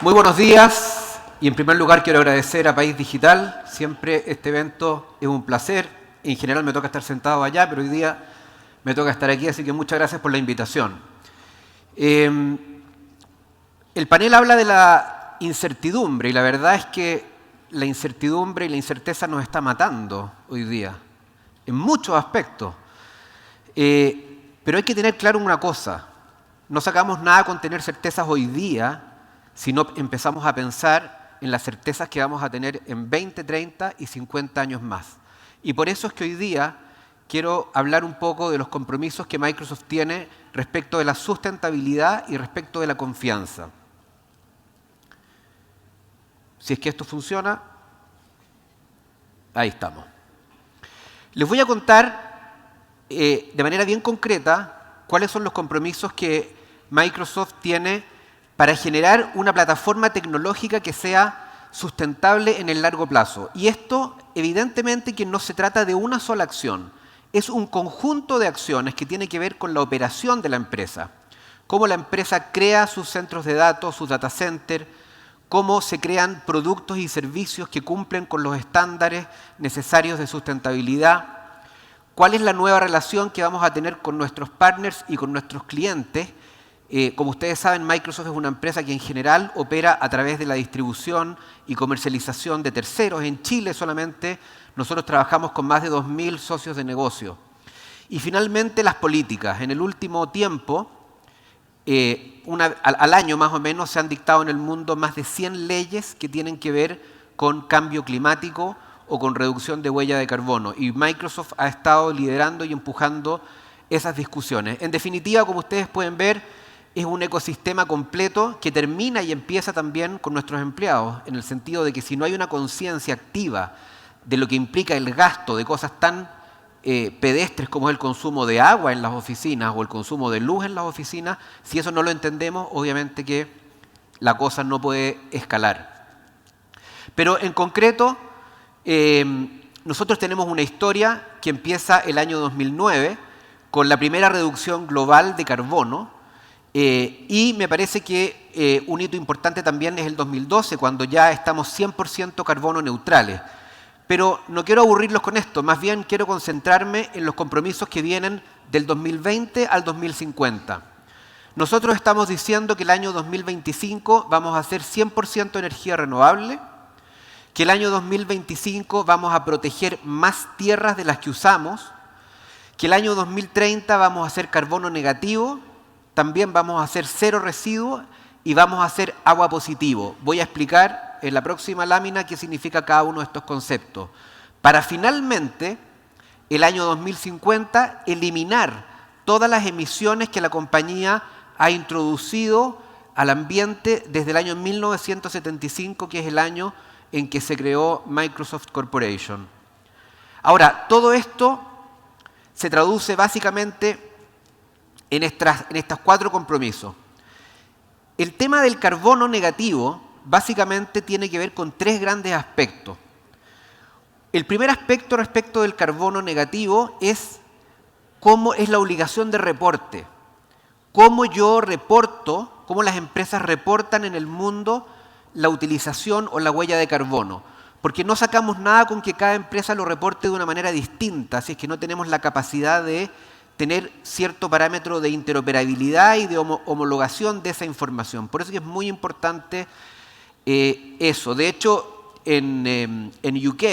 Muy buenos días y en primer lugar quiero agradecer a País Digital. Siempre este evento es un placer. En general me toca estar sentado allá, pero hoy día me toca estar aquí, así que muchas gracias por la invitación. El panel habla de la incertidumbre y la verdad es que la incertidumbre y la incerteza nos está matando hoy día, en muchos aspectos. Pero hay que tener claro una cosa, no sacamos nada con tener certezas hoy día si no empezamos a pensar en las certezas que vamos a tener en 20, 30 y 50 años más. Y por eso es que hoy día quiero hablar un poco de los compromisos que Microsoft tiene respecto de la sustentabilidad y respecto de la confianza. Si es que esto funciona, ahí estamos. Les voy a contar de manera bien concreta cuáles son los compromisos que Microsoft tiene para generar una plataforma tecnológica que sea sustentable en el largo plazo. Y esto, evidentemente, que no se trata de una sola acción, es un conjunto de acciones que tiene que ver con la operación de la empresa. Cómo la empresa crea sus centros de datos, sus data centers, cómo se crean productos y servicios que cumplen con los estándares necesarios de sustentabilidad, cuál es la nueva relación que vamos a tener con nuestros partners y con nuestros clientes. Como ustedes saben, Microsoft es una empresa que en general opera a través de la distribución y comercialización de terceros. En Chile solamente nosotros trabajamos con más de 2.000 socios de negocio. Y finalmente las políticas. En el último tiempo, al año más o menos, se han dictado en el mundo más de 100 leyes que tienen que ver con cambio climático o con reducción de huella de carbono. Y Microsoft ha estado liderando y empujando esas discusiones. En definitiva, como ustedes pueden ver, es un ecosistema completo que termina y empieza también con nuestros empleados, en el sentido de que si no hay una conciencia activa de lo que implica el gasto de cosas tan pedestres como es el consumo de agua en las oficinas o el consumo de luz en las oficinas, si eso no lo entendemos, obviamente que la cosa no puede escalar. Pero en concreto, nosotros tenemos una historia que empieza el año 2009 con la primera reducción global de carbono y me parece que un hito importante también es el 2012, cuando ya estamos 100% carbono neutrales. Pero no quiero aburrirlos con esto, más bien quiero concentrarme en los compromisos que vienen del 2020 al 2050. Nosotros estamos diciendo que el año 2025 vamos a hacer 100% energía renovable, que el año 2025 vamos a proteger más tierras de las que usamos, que el año 2030 vamos a hacer carbono negativo, también vamos a hacer cero residuos y vamos a hacer agua positivo. Voy a explicar en la próxima lámina qué significa cada uno de estos conceptos. Para finalmente, el año 2050, eliminar todas las emisiones que la compañía ha introducido al ambiente desde el año 1975, que es el año en que se creó Microsoft Corporation. Ahora, todo esto se traduce básicamente en estos 4 compromisos. El tema del carbono negativo básicamente tiene que ver con 3 grandes aspectos. El primer aspecto respecto del carbono negativo es cómo es la obligación de reporte. Cómo yo reporto, cómo las empresas reportan en el mundo la utilización o la huella de carbono. Porque no sacamos nada con que cada empresa lo reporte de una manera distinta, si es que no tenemos la capacidad de tener cierto parámetro de interoperabilidad y de homologación de esa información. Por eso es muy importante eso. De hecho, en UK,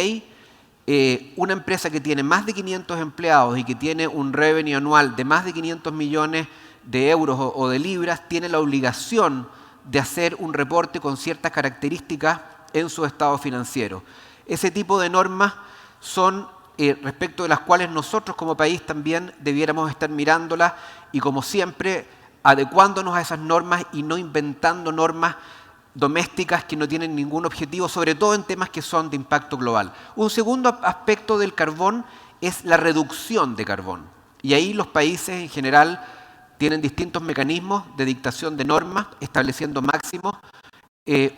una empresa que tiene más de 500 empleados y que tiene un revenue anual de más de 500 millones de euros o de libras, tiene la obligación de hacer un reporte con ciertas características en su estado financiero. Ese tipo de normas son respecto de las cuales nosotros como país también debiéramos estar mirándolas y, como siempre, adecuándonos a esas normas y no inventando normas domésticas que no tienen ningún objetivo, sobre todo en temas que son de impacto global. Un segundo aspecto del carbón es la reducción de carbón. Y ahí los países en general tienen distintos mecanismos de dictación de normas, estableciendo máximos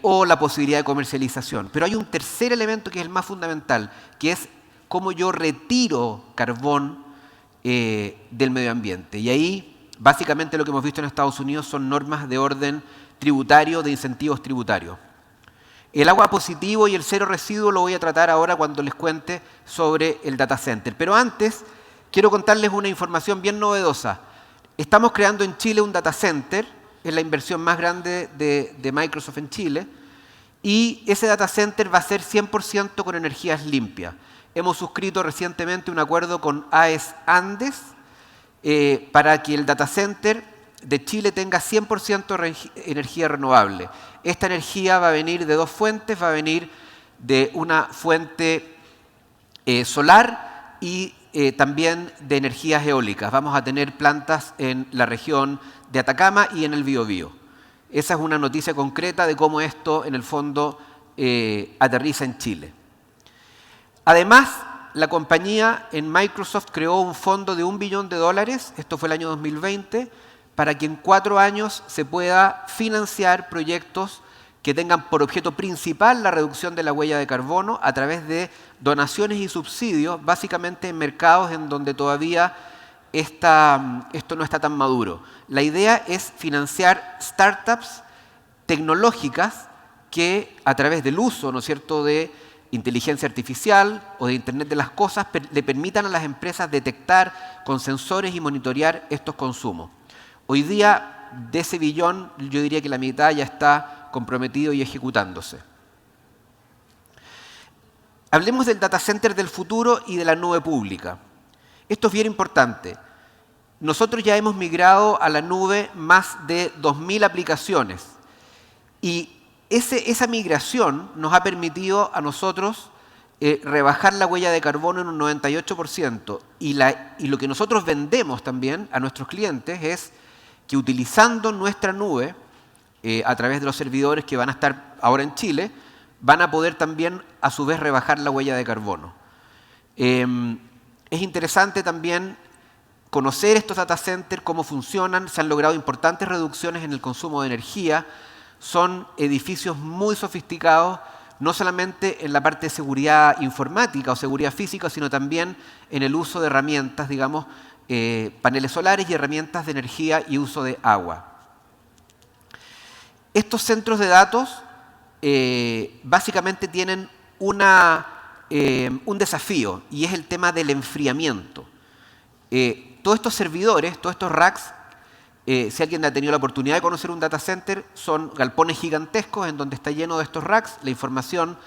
o la posibilidad de comercialización. Pero hay un tercer elemento que es el más fundamental, que es cómo yo retiro carbón del medio ambiente. Y ahí, básicamente, lo que hemos visto en Estados Unidos son normas de orden tributario, de incentivos tributarios. El agua positivo y el cero residuo lo voy a tratar ahora cuando les cuente sobre el data center. Pero antes, quiero contarles una información bien novedosa. Estamos creando en Chile un data center, es la inversión más grande de Microsoft en Chile, y ese data center va a ser 100% con energías limpias. Hemos suscrito recientemente un acuerdo con AES Andes para que el data center de Chile tenga 100% energía renovable. Esta energía va a venir de 2 fuentes, va a venir de una fuente solar y también de energías eólicas. Vamos a tener plantas en la región de Atacama y en el Biobío. Esa es una noticia concreta de cómo esto, en el fondo, aterriza en Chile. Además, la compañía en Microsoft creó un fondo de $1 billón, esto fue el año 2020, para que en 4 años se pueda financiar proyectos que tengan por objeto principal la reducción de la huella de carbono a través de donaciones y subsidios, básicamente en mercados en donde todavía esto no está tan maduro. La idea es financiar startups tecnológicas que a través del uso, ¿no es cierto?, de inteligencia artificial o de Internet de las cosas le permitan a las empresas detectar con sensores y monitorear estos consumos. Hoy día, de ese billón, yo diría que la mitad ya está comprometido y ejecutándose. Hablemos del data center del futuro y de la nube pública. Esto es bien importante. Nosotros ya hemos migrado a la nube más de 2.000 aplicaciones y esa migración nos ha permitido a nosotros rebajar la huella de carbono en un 98%. Y lo que nosotros vendemos también a nuestros clientes es que utilizando nuestra nube, a través de los servidores que van a estar ahora en Chile, van a poder también a su vez rebajar la huella de carbono. Es interesante también conocer estos data centers, cómo funcionan. Se han logrado importantes reducciones en el consumo de energía. Son edificios muy sofisticados, no solamente en la parte de seguridad informática o seguridad física, sino también en el uso de herramientas, digamos, paneles solares y herramientas de energía y uso de agua. Estos centros de datos básicamente tienen un desafío y es el tema del enfriamiento. Todos estos servidores, todos estos racks, si alguien ha tenido la oportunidad de conocer un data center, son galpones gigantescos en donde está lleno de estos racks. La información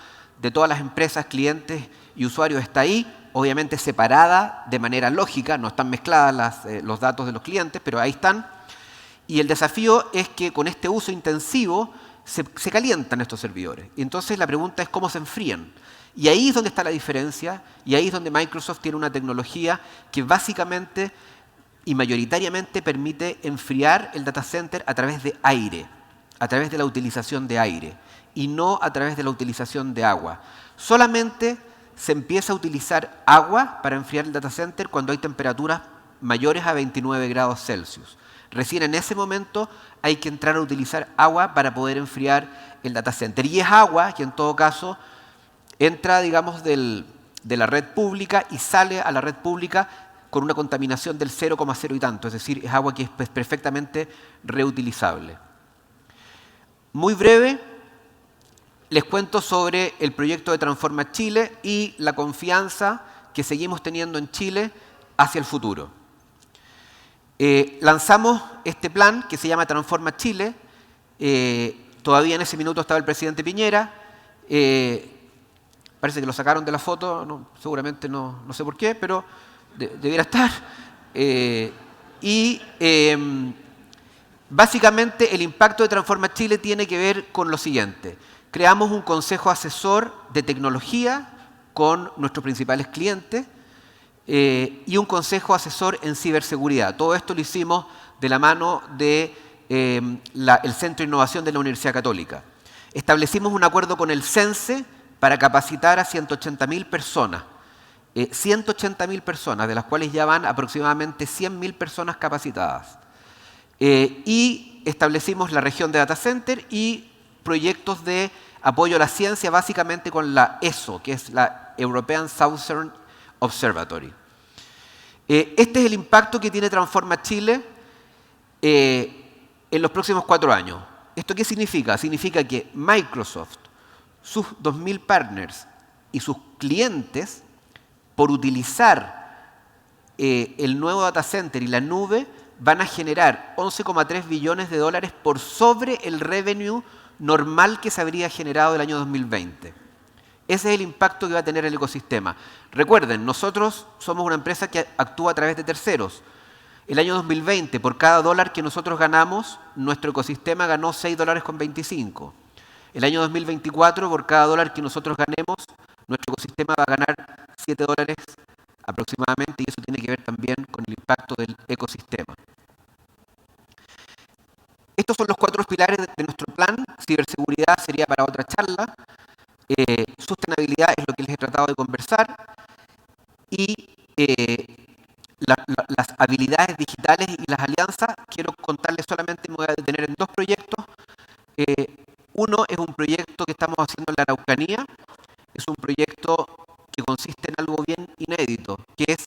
de todas las empresas, clientes y usuarios está ahí, obviamente separada de manera lógica, no están mezcladas los datos de los clientes, pero ahí están. Y el desafío es que con este uso intensivo se calientan estos servidores. Y entonces la pregunta es cómo se enfrían. Y ahí es donde está la diferencia, y ahí es donde Microsoft tiene una tecnología que básicamente y mayoritariamente permite enfriar el data center a través de aire, a través de la utilización de aire, y no a través de la utilización de agua. Solamente se empieza a utilizar agua para enfriar el data center cuando hay temperaturas mayores a 29 grados Celsius. Recién en ese momento hay que entrar a utilizar agua para poder enfriar el data center. Y es agua que en todo caso entra, digamos, de la red pública y sale a la red pública con una contaminación del 0,0 y tanto, es decir, es agua que es perfectamente reutilizable. Muy breve, les cuento sobre el proyecto de Transforma Chile y la confianza que seguimos teniendo en Chile hacia el futuro. Lanzamos este plan que se llama Transforma Chile. Todavía en ese minuto estaba el presidente Piñera. Parece que lo sacaron de la foto, no, seguramente no sé por qué, pero debiera estar. Básicamente el impacto de Transforma Chile tiene que ver con lo siguiente. Creamos un consejo asesor de tecnología con nuestros principales clientes y un consejo asesor en ciberseguridad. Todo esto lo hicimos de la mano del Centro de Innovación de la Universidad Católica. Establecimos un acuerdo con el CENSE para capacitar a 180.000 personas. 180.000 personas, de las cuales ya van aproximadamente 100.000 personas capacitadas. Y establecimos la región de data center y proyectos de apoyo a la ciencia, básicamente con la ESO, que es la European Southern Observatory. Este es el impacto que tiene Transforma Chile en los próximos 4 años. ¿Esto qué significa? Significa que Microsoft, sus 2.000 partners y sus clientes, por utilizar el nuevo data center y la nube, van a generar 11,3 billones de dólares por sobre el revenue normal que se habría generado el año 2020. Ese es el impacto que va a tener el ecosistema. Recuerden, nosotros somos una empresa que actúa a través de terceros. El año 2020, por cada dólar que nosotros ganamos, nuestro ecosistema ganó $6,25. El año 2024, por cada dólar que nosotros ganemos, nuestro ecosistema va a ganar $7 aproximadamente, y eso tiene que ver también con el impacto del ecosistema. Estos son los 4 pilares de nuestro plan. Ciberseguridad sería para otra charla. Sostenibilidad es lo que les he tratado de conversar. y las habilidades digitales y las alianzas, quiero contarles solamente, me voy a detener en dos proyectos. Uno es un proyecto que estamos haciendo en la Araucanía, es un proyecto que consiste en algo bien inédito, que es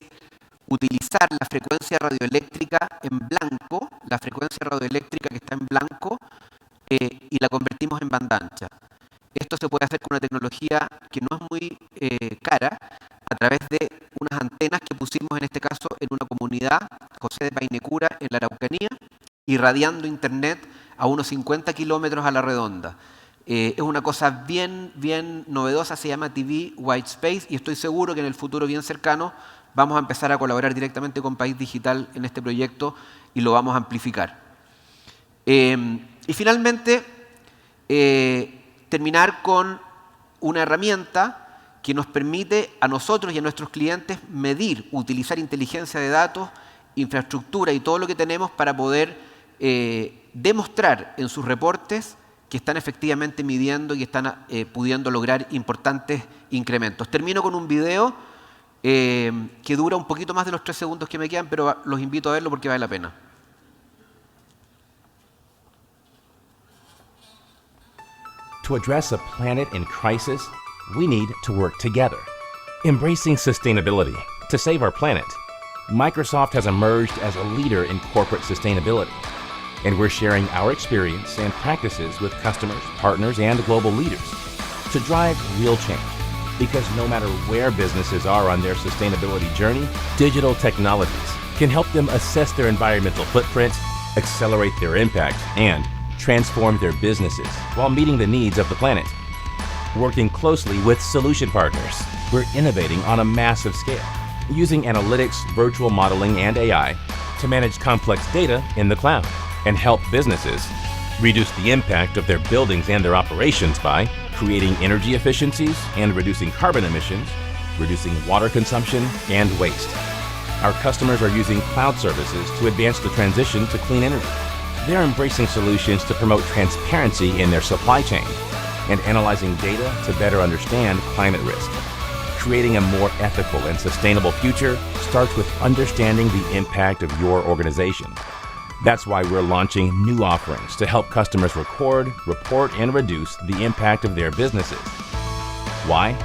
utilizar la frecuencia radioeléctrica en blanco, la frecuencia radioeléctrica que está en blanco, y la convertimos en banda ancha. Esto se puede hacer con una tecnología que no es muy cara, a través de unas antenas que pusimos en este caso en una comunidad, José de Painecura, en la Araucanía, irradiando internet a unos 50 kilómetros a la redonda. Es una cosa bien novedosa, se llama TV White Space, y estoy seguro que en el futuro bien cercano vamos a empezar a colaborar directamente con País Digital en este proyecto y lo vamos a amplificar. Y finalmente, terminar con una herramienta que nos permite a nosotros y a nuestros clientes medir, utilizar inteligencia de datos, infraestructura y todo lo que tenemos para poder demostrar en sus reportes que están efectivamente midiendo y están pudiendo lograr importantes incrementos. Termino con un video que dura un poquito más de los 3 segundos que me quedan, pero los invito a verlo porque vale la pena. To address a planet in crisis, we need to work together. Embracing sustainability to save our planet. Microsoft has emerged as a leader in corporate sustainability, and we're sharing our experience and practices with customers, partners, and global leaders to drive real change. Because no matter where businesses are on their sustainability journey, digital technologies can help them assess their environmental footprint, accelerate their impact, and transform their businesses while meeting the needs of the planet. Working closely with solution partners, we're innovating on a massive scale, using analytics, virtual modeling, and AI to manage complex data in the cloud and help businesses reduce the impact of their buildings and their operations by creating energy efficiencies and reducing carbon emissions, reducing water consumption and waste. Our customers are using cloud services to advance the transition to clean energy. They're embracing solutions to promote transparency in their supply chain and analyzing data to better understand climate risk. Creating a more ethical and sustainable future starts with understanding the impact of your organization. That's why we're launching new offerings to help customers record, report, and reduce the impact of their businesses. Why?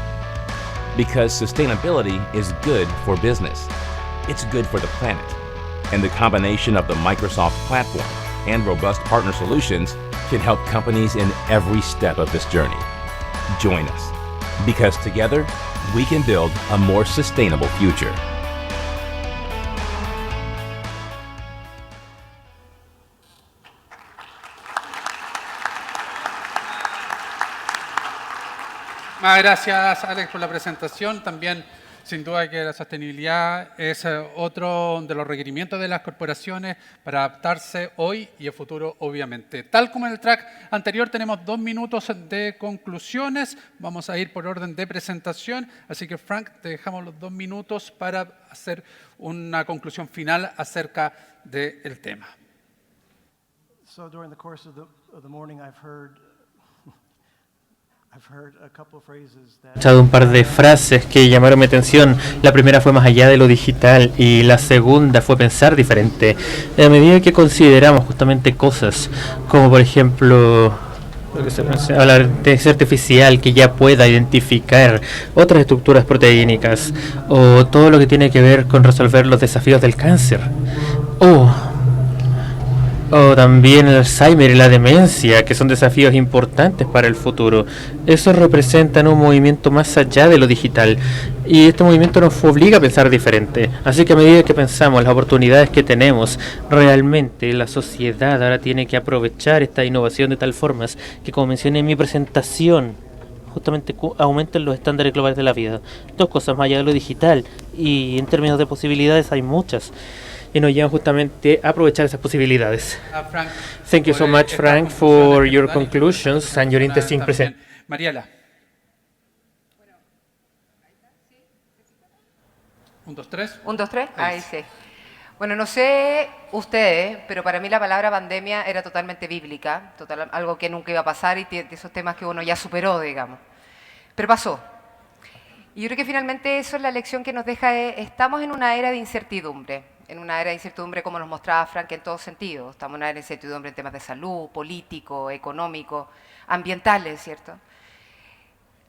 Because sustainability is good for business. It's good for the planet. And the combination of the Microsoft platform and robust partner solutions can help companies in every step of this journey. Join us, because together we can build a more sustainable future. Muchas gracias, Alex, por la presentación. También, sin duda, que la sostenibilidad es otro de los requerimientos de las corporaciones para adaptarse hoy y el futuro, obviamente. Tal como en el track anterior, tenemos 2 minutos de conclusiones. Vamos a ir por orden de presentación. Así que, Frank, te dejamos los 2 minutos para hacer una conclusión final acerca del tema. So during the course of the morning, I've heard a couple of phrases He escuchado un par de frases que llamaron mi atención. La primera fue más allá de lo digital y la segunda fue pensar diferente. A medida que consideramos justamente cosas como por ejemplo la inteligencia artificial que ya pueda identificar otras estructuras proteínicas o todo lo que tiene que ver con resolver los desafíos del cáncer o también el Alzheimer y la demencia, que son desafíos importantes para el futuro. Eso representa un movimiento más allá de lo digital y este movimiento nos obliga a pensar diferente. Así que a medida que pensamos las oportunidades que tenemos, realmente la sociedad ahora tiene que aprovechar esta innovación de tal forma que, como mencioné en mi presentación, justamente aumenten los estándares globales de la vida. 2 cosas más allá de lo digital, y en términos de posibilidades hay muchas. Y nos llevan justamente a aprovechar esas posibilidades. Frank, Thank you so much, Frank, for your conclusions and your interesting presentation. Mariela. 1, 2, 3. 1, 2, 3. Ahí sí. Bueno, no sé ustedes, pero para mí la palabra pandemia era totalmente bíblica, algo que nunca iba a pasar y de esos temas que uno ya superó, digamos. Pero pasó. Y yo creo que finalmente eso es la lección que nos deja, estamos en una era de incertidumbre, como nos mostraba Frank en todos sentidos. Estamos en una era de incertidumbre en temas de salud, político, económico, ambientales, ¿cierto?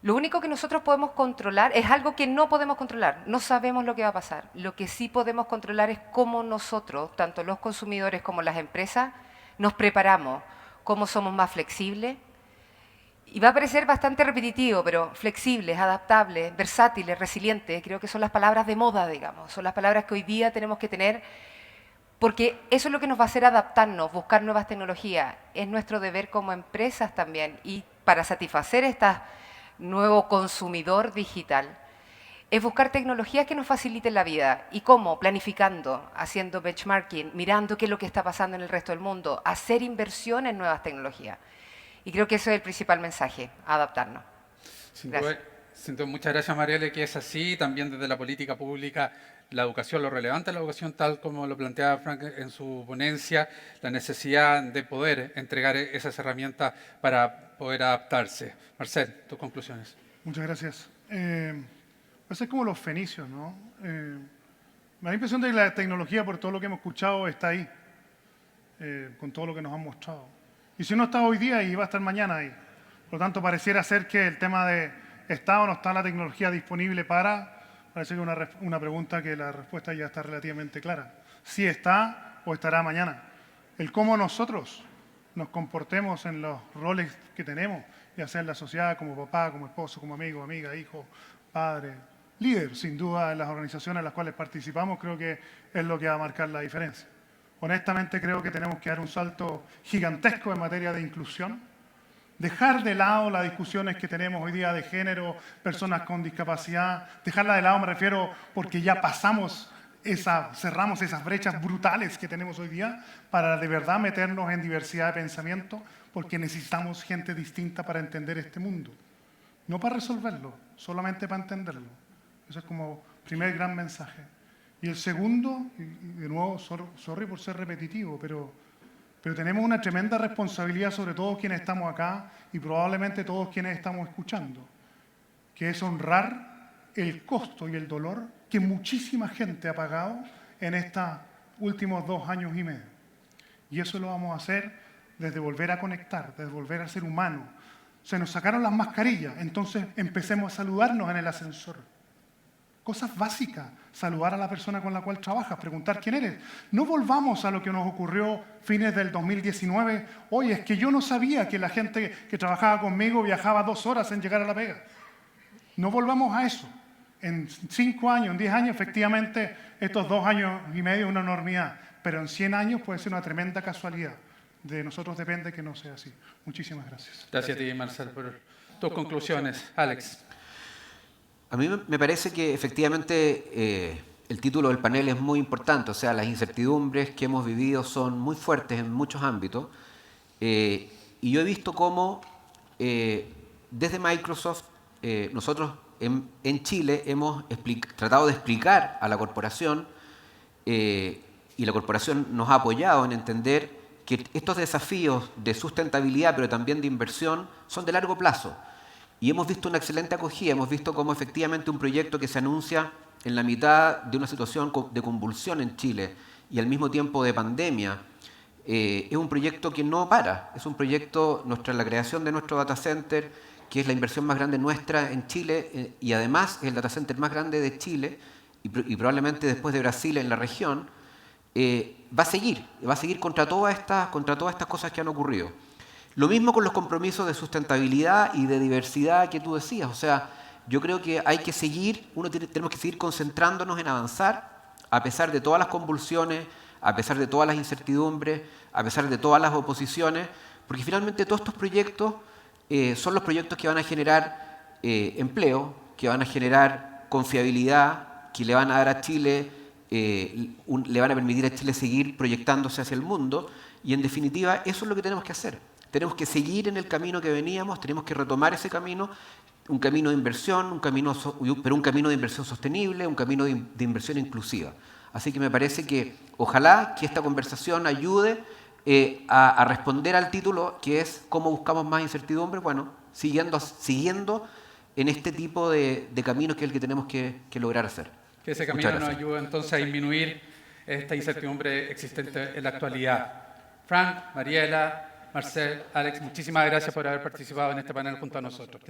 Lo único que nosotros podemos controlar es algo que no podemos controlar, no sabemos lo que va a pasar. Lo que sí podemos controlar es cómo nosotros, tanto los consumidores como las empresas, nos preparamos, cómo somos más flexibles. Y va a parecer bastante repetitivo, pero flexibles, adaptables, versátiles, resilientes, creo que son las palabras de moda, digamos, son las palabras que hoy día tenemos que tener, porque eso es lo que nos va a hacer adaptarnos, buscar nuevas tecnologías. Es nuestro deber como empresas también, y para satisfacer este nuevo consumidor digital, es buscar tecnologías que nos faciliten la vida. ¿Y cómo? Planificando, haciendo benchmarking, mirando qué es lo que está pasando en el resto del mundo, hacer inversión en nuevas tecnologías. Y creo que ese es el principal mensaje, adaptarnos. Muchas gracias, Marielle, que es así. También desde la política pública, la educación, lo relevante de la educación, tal como lo planteaba Frank en su ponencia, la necesidad de poder entregar esas herramientas para poder adaptarse. Marcel, tus conclusiones. Muchas gracias. Pues es como los fenicios, ¿no? Me da la impresión de que la tecnología, por todo lo que hemos escuchado, está ahí, con todo lo que nos han mostrado. Y si no está hoy día, y va a estar mañana ahí. Por lo tanto, pareciera ser que el tema de ¿está o no está la tecnología disponible para? Parece que es una pregunta que la respuesta ya está relativamente clara. Si está o estará mañana. El cómo nosotros nos comportemos en los roles que tenemos, ya sea en la sociedad, como papá, como esposo, como amigo, amiga, hijo, padre, líder, sin duda, en las organizaciones en las cuales participamos, creo que es lo que va a marcar la diferencia. Honestamente creo que tenemos que dar un salto gigantesco en materia de inclusión, dejar de lado las discusiones que tenemos hoy día de género, personas con discapacidad, dejarla de lado me refiero porque ya cerramos esas brechas brutales que tenemos hoy día para de verdad meternos en diversidad de pensamiento, porque necesitamos gente distinta para entender este mundo. No para resolverlo, solamente para entenderlo. Eso es como primer gran mensaje. Y el segundo, y de nuevo, sorry por ser repetitivo, pero tenemos una tremenda responsabilidad sobre todos quienes estamos acá y probablemente todos quienes estamos escuchando, que es honrar el costo y el dolor que muchísima gente ha pagado en estos últimos 2 años y medio. Y eso lo vamos a hacer desde volver a conectar, desde volver a ser humanos. Se nos sacaron las mascarillas, entonces empecemos a saludarnos en el ascensor. Cosas básicas, saludar a la persona con la cual trabajas, preguntar quién eres. No volvamos a lo que nos ocurrió fines del 2019. Oye, es que yo no sabía que la gente que trabajaba conmigo viajaba 2 horas en llegar a La Vega. No volvamos a eso. En 5 años, en 10 años, efectivamente, estos 2 años y medio es una enormidad. Pero en 100 años puede ser una tremenda casualidad. De nosotros depende que no sea así. Muchísimas gracias. Gracias a ti, Marcel, por tus conclusiones. Alex. A mí me parece que efectivamente el título del panel es muy importante, o sea, las incertidumbres que hemos vivido son muy fuertes en muchos ámbitos, y yo he visto cómo desde Microsoft nosotros en Chile hemos tratado de explicar a la corporación, y la corporación nos ha apoyado en entender que estos desafíos de sustentabilidad, pero también de inversión, son de largo plazo. Y hemos visto una excelente acogida, hemos visto cómo efectivamente un proyecto que se anuncia en la mitad de una situación de convulsión en Chile y al mismo tiempo de pandemia, es un proyecto que no para. Es un proyecto, la creación de nuestro data center, que es la inversión más grande nuestra en Chile, y además es el data center más grande de Chile y probablemente después de Brasil en la región, va a seguir contra todas estas cosas que han ocurrido. Lo mismo con los compromisos de sustentabilidad y de diversidad que tú decías. O sea, yo creo que hay que tenemos que seguir concentrándonos en avanzar, a pesar de todas las convulsiones, a pesar de todas las incertidumbres, a pesar de todas las oposiciones, porque finalmente todos estos proyectos son los proyectos que van a generar empleo, que van a generar confiabilidad, que le van a dar a Chile, le van a permitir a Chile seguir proyectándose hacia el mundo, y en definitiva eso es lo que tenemos que hacer. Tenemos que seguir en el camino que veníamos, tenemos que retomar ese camino, un camino de inversión, pero un camino de inversión sostenible, un camino de inversión inclusiva. Así que me parece que ojalá que esta conversación ayude a responder al título, que es ¿cómo buscamos más incertidumbre? Bueno, siguiendo en este tipo de caminos que es el que tenemos que lograr hacer. Que ese Muchas camino nos gracias. ayude entonces a disminuir esta incertidumbre existente en la actualidad. Frank, Mariela, Marcel, Alex, muchísimas gracias por haber participado en este panel junto a nosotros.